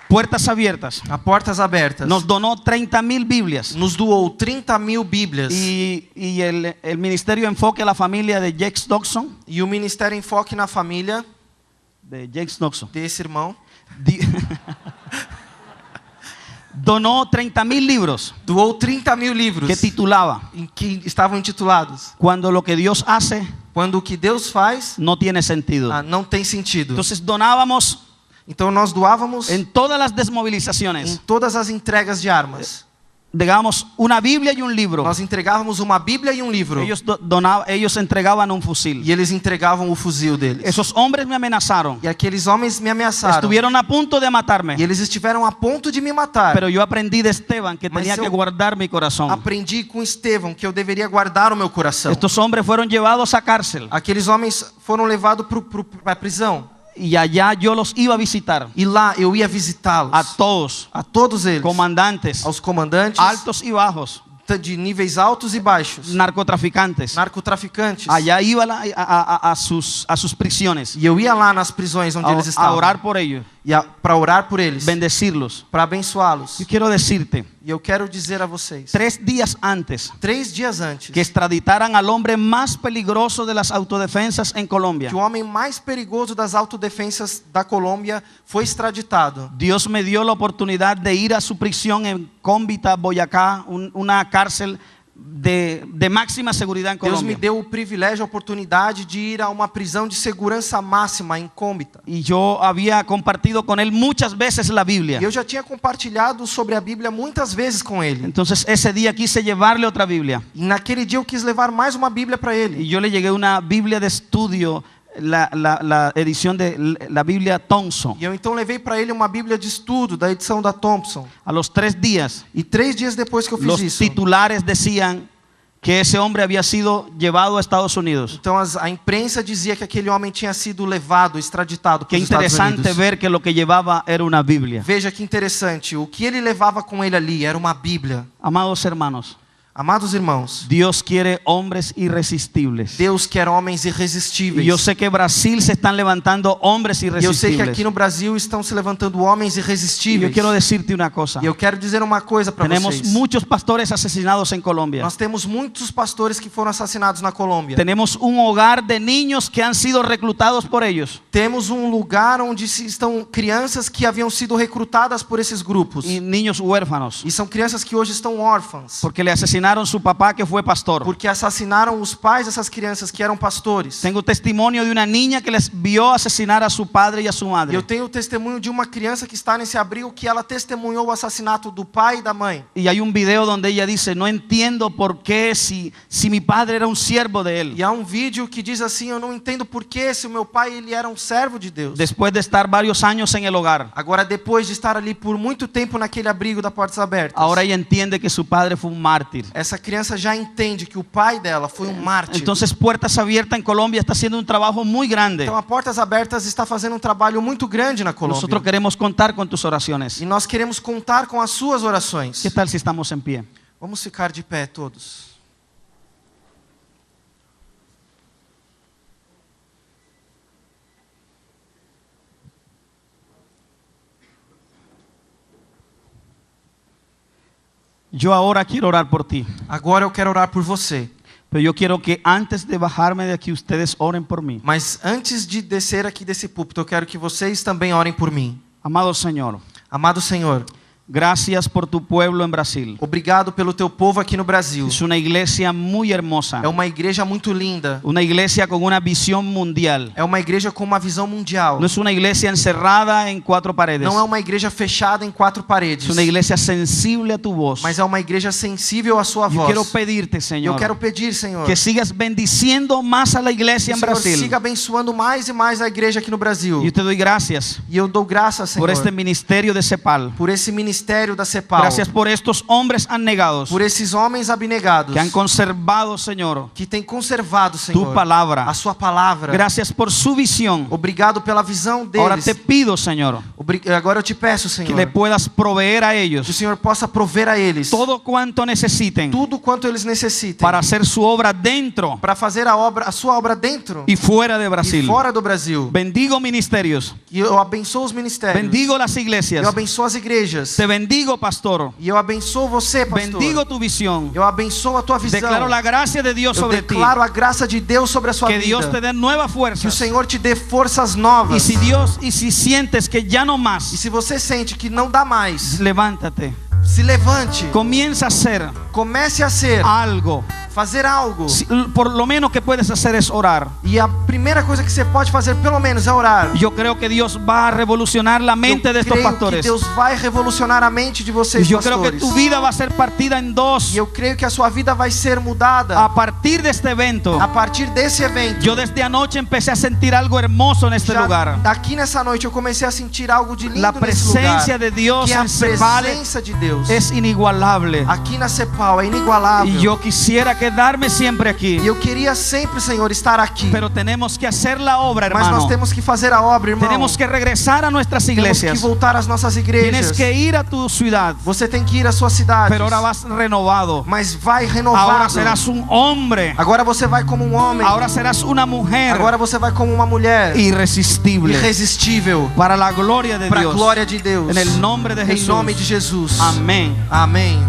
Puertas abiertas. A portas abertas. Nos donó 30.000 Biblias. Nos doou 30.000 Bíblias. Y el Ministerio Enfoque a la Familia de Jakes Dodson, E o Ministério Enfoque na Família de Jakes Dodson, desse irmão donó 30.000 libros doou 30.000 livros que titulaba em que estavam intitulados Cuando lo que Dios hace Quando o que Deus faz no tiene sentido. não tem sentido. Entonces donábamos Então nós doávamos en todas las em desmovilizaciones. todas as entregas de armas. Digamos, una Biblia y un libro. Nós entregávamos uma Bíblia e um livro. Ellos entregaban un fusil. E eles entregavam o fuzil deles. Esos hombres me amenazaron. E aqueles homens me ameaçaram. Estuvieron a punto de matarme. E eles estiveram a ponto de me matar. Pero yo aprendí de Esteban que Mas tenía eu que guardar mi corazón. Aprendi com Estevão que eu deveria guardar o meu coração. Estos hombres fueron llevados a cárcel. Aqueles homens foram levados para a prisão. Y allá yo los iba a visitar. E lá eu ia visitá-los. A todos eles. comandantes, Aos comandantes. altos y bajos, De níveis altos e baixos. narcotraficantes. Narcotraficantes. Allá iba a sus prisiones E eu ia lá nas prisões onde eles a estavam. orar por ellos, E para orar por eles. bendecirlos. Para abençoá-los. Yo quiero decirte, E eu quero dizer a vocês. 3 días antes 3 dias antes. que extraditaran al hombre más peligroso de las autodefensas en Colombia, Que o homem mais perigoso das autodefensas da Colômbia foi extraditado. Dios me dio la oportunidad de ir a su prisión en Cómbita, Boyacá, una cárcel de máxima seguridad en Deus me Colombia. deu o privilégio, a oportunidade de ir a uma prisão de segurança máxima em Cómbita. Y yo había compartido con él muchas veces la Biblia. E eu já tinha compartilhado sobre a Bíblia muitas vezes com ele. Entonces ese día quise llevarle otra Biblia. E naquele dia eu quis levar mais uma Bíblia para ele. Y yo le llegué una Biblia de estudio, la edición de la Biblia Thompson. E eu então levei para ele uma Bíblia de estudo da edição da Thompson. A los 3 días, E 3 dias depois que eu fiz los isso, titulares decían que ese hombre había sido llevado a Estados Unidos. então a imprensa dizia que aquele homem tinha sido levado, extraditado para Qué os Estados interesante Unidos. ver que lo que llevaba era una Biblia. Veja que interessante, o que ele levava com ele ali era uma Bíblia. Amados hermanos, Amados irmãos, Dios quiere hombres irresistibles. Deus quer homens Y irresistíveis. yo sé que Brasil se están levantando hombres E eu sei que irresistibles. aqui no Brasil estão se levantando homens Y yo irresistíveis. quiero decirte una cosa. E eu quero dizer uma coisa para Tenemos vocês. muchos pastores asesinados en Colombia. Nós temos muitos pastores que foram assassinados na Colômbia. Tenemos un hogar de niños que han sido reclutados por ellos. Temos um lugar onde estão crianças que haviam sido recrutadas por esses grupos. Y niños huérfanos. E são crianças que hoje estão órfãs. Porque le asesinaron su papá que fue pastor. Porque assassinaram os pais dessas crianças que eram pastores. Tengo testimonio de una niña que les vio asesinar a su padre y a su E madre. eu tenho o testemunho de uma criança que está nesse abrigo que ela testemunhou o assassinato do pai e da mãe. Y hay un video donde ella dice, no entiendo por qué si mi padre era un siervo de él. E há um vídeo que diz assim, eu não entendo por que se o meu pai ele era um servo de Deus. Después de estar varios años en el hogar, Agora depois de estar ali por muito tempo naquele abrigo da Portas Abertas. ahora ella entiende que su padre fue un mártir. Essa criança já entende que o pai dela foi um mártir. Entonces Puertas Abiertas en Colombia está haciendo un trabajo muy grande. Então a Portas Abertas está fazendo um trabalho muito grande na Colômbia. Nosotros queremos contar con tus oraciones. E nós queremos contar com as suas orações. ¿Qué tal si estamos en pie? Vamos ficar de pé todos. Yo ahora quiero orar por ti. Agora eu quero orar por você. Pero yo quiero que antes de bajarme de aquí ustedes oren por mí. Mas antes de descer aqui desse púlpito, eu quero que vocês também orem por mim. Amado Señor, Amado Senhor, Gracias por tu pueblo en Brasil. Obrigado pelo teu povo aqui no Brasil. Es una iglesia muy hermosa. É uma igreja muito linda. Una iglesia con una visión mundial. É uma igreja com uma visão mundial. No es una iglesia encerrada en cuatro paredes. Não é uma igreja fechada em quatro paredes. Es una iglesia sensible a tu voz. Mas é uma igreja sensível à sua Yo voz. quiero pedirte, Señor, Eu quero pedir, Senhor, que sigas bendiciendo más a la iglesia que en o Senhor Brasil. siga abençoando mais e mais a igreja aqui no Brasil. Yo te doy gracias E eu dou graças, Senhor, por este ministerio de CEPAL. por esse ministério da CEPAL. Gracias por estos hombres abnegados Por esses homens abnegados que han conservado, Señor, que têm conservado, tu Senhor, palabra. a sua palavra. Gracias por su visión. Obrigado pela visão Ahora deles. te pido, Señor, Agora eu te peço, que Senhor, le puedas proveer a que o ellos Senhor possa prover a eles todo cuanto necesiten tudo quanto eles necessitem para hacer su obra dentro para fazer a sua obra dentro y fuera de e Brasil. fora do Brasil. Bendigo ministerios, E eu abençoo os ministérios. bendigo las iglesias, Eu abençoo as igrejas. te bendigo, pastor, E eu abençoo você, pastor. bendigo tu visión. Eu abençoo a tua visão. Declaro la gracia de Dios Eu sobre ti. declaro a graça de Deus sobre a sua Que vida. Dios te dé nuevas Que o fuerzas. Senhor te dê forças Y novas. si sientes que ya no E más, se você sente que não dá mais, levántate. se levante. Comienza a hacer Comece a ser, algo. fazer algo. Por lo menos que puedes hacer es orar. E a primeira coisa que você pode fazer, pelo menos, é orar. Yo creo que Dios va a revolucionar la mente de Eu estos creio que pastores. Deus vai revolucionar a mente de vocês, Yo creo que pastores. tu vida va a ser partida en dos. E eu creio que a sua vida vai ser mudada A partir de este evento, a partir desse evento. yo desde anoche empecé a sentir algo hermoso en este Já lugar. Aqui nessa noite eu comecei a sentir algo de lindo La nesse lugar. presencia de Dios Que a en CEPAL presença de Deus es inigualable. aqui na CEPAL é inigualável. Y yo quisiera quedarme siempre aquí. E eu queria sempre, Senhor, estar aqui. Pero tenemos que hacer la obra, Mas nós hermano. temos que fazer a obra, irmão. Tenemos que regresar a nuestras Temos que iglesias. voltar às nossas igrejas. Tienes que ir a tu ciudad. Você tem que ir à sua cidade. Pero ahora vas renovado. Mas vai renovado. Ahora serás un hombre. Agora você vai como um homem. Ahora serás una mujer Agora você vai como uma mulher. irresistible. Irresistível. Para la gloria de Para a Dios. glória de Deus. En el nombre de Em Jesús. nome de Jesus. Amén. Amém.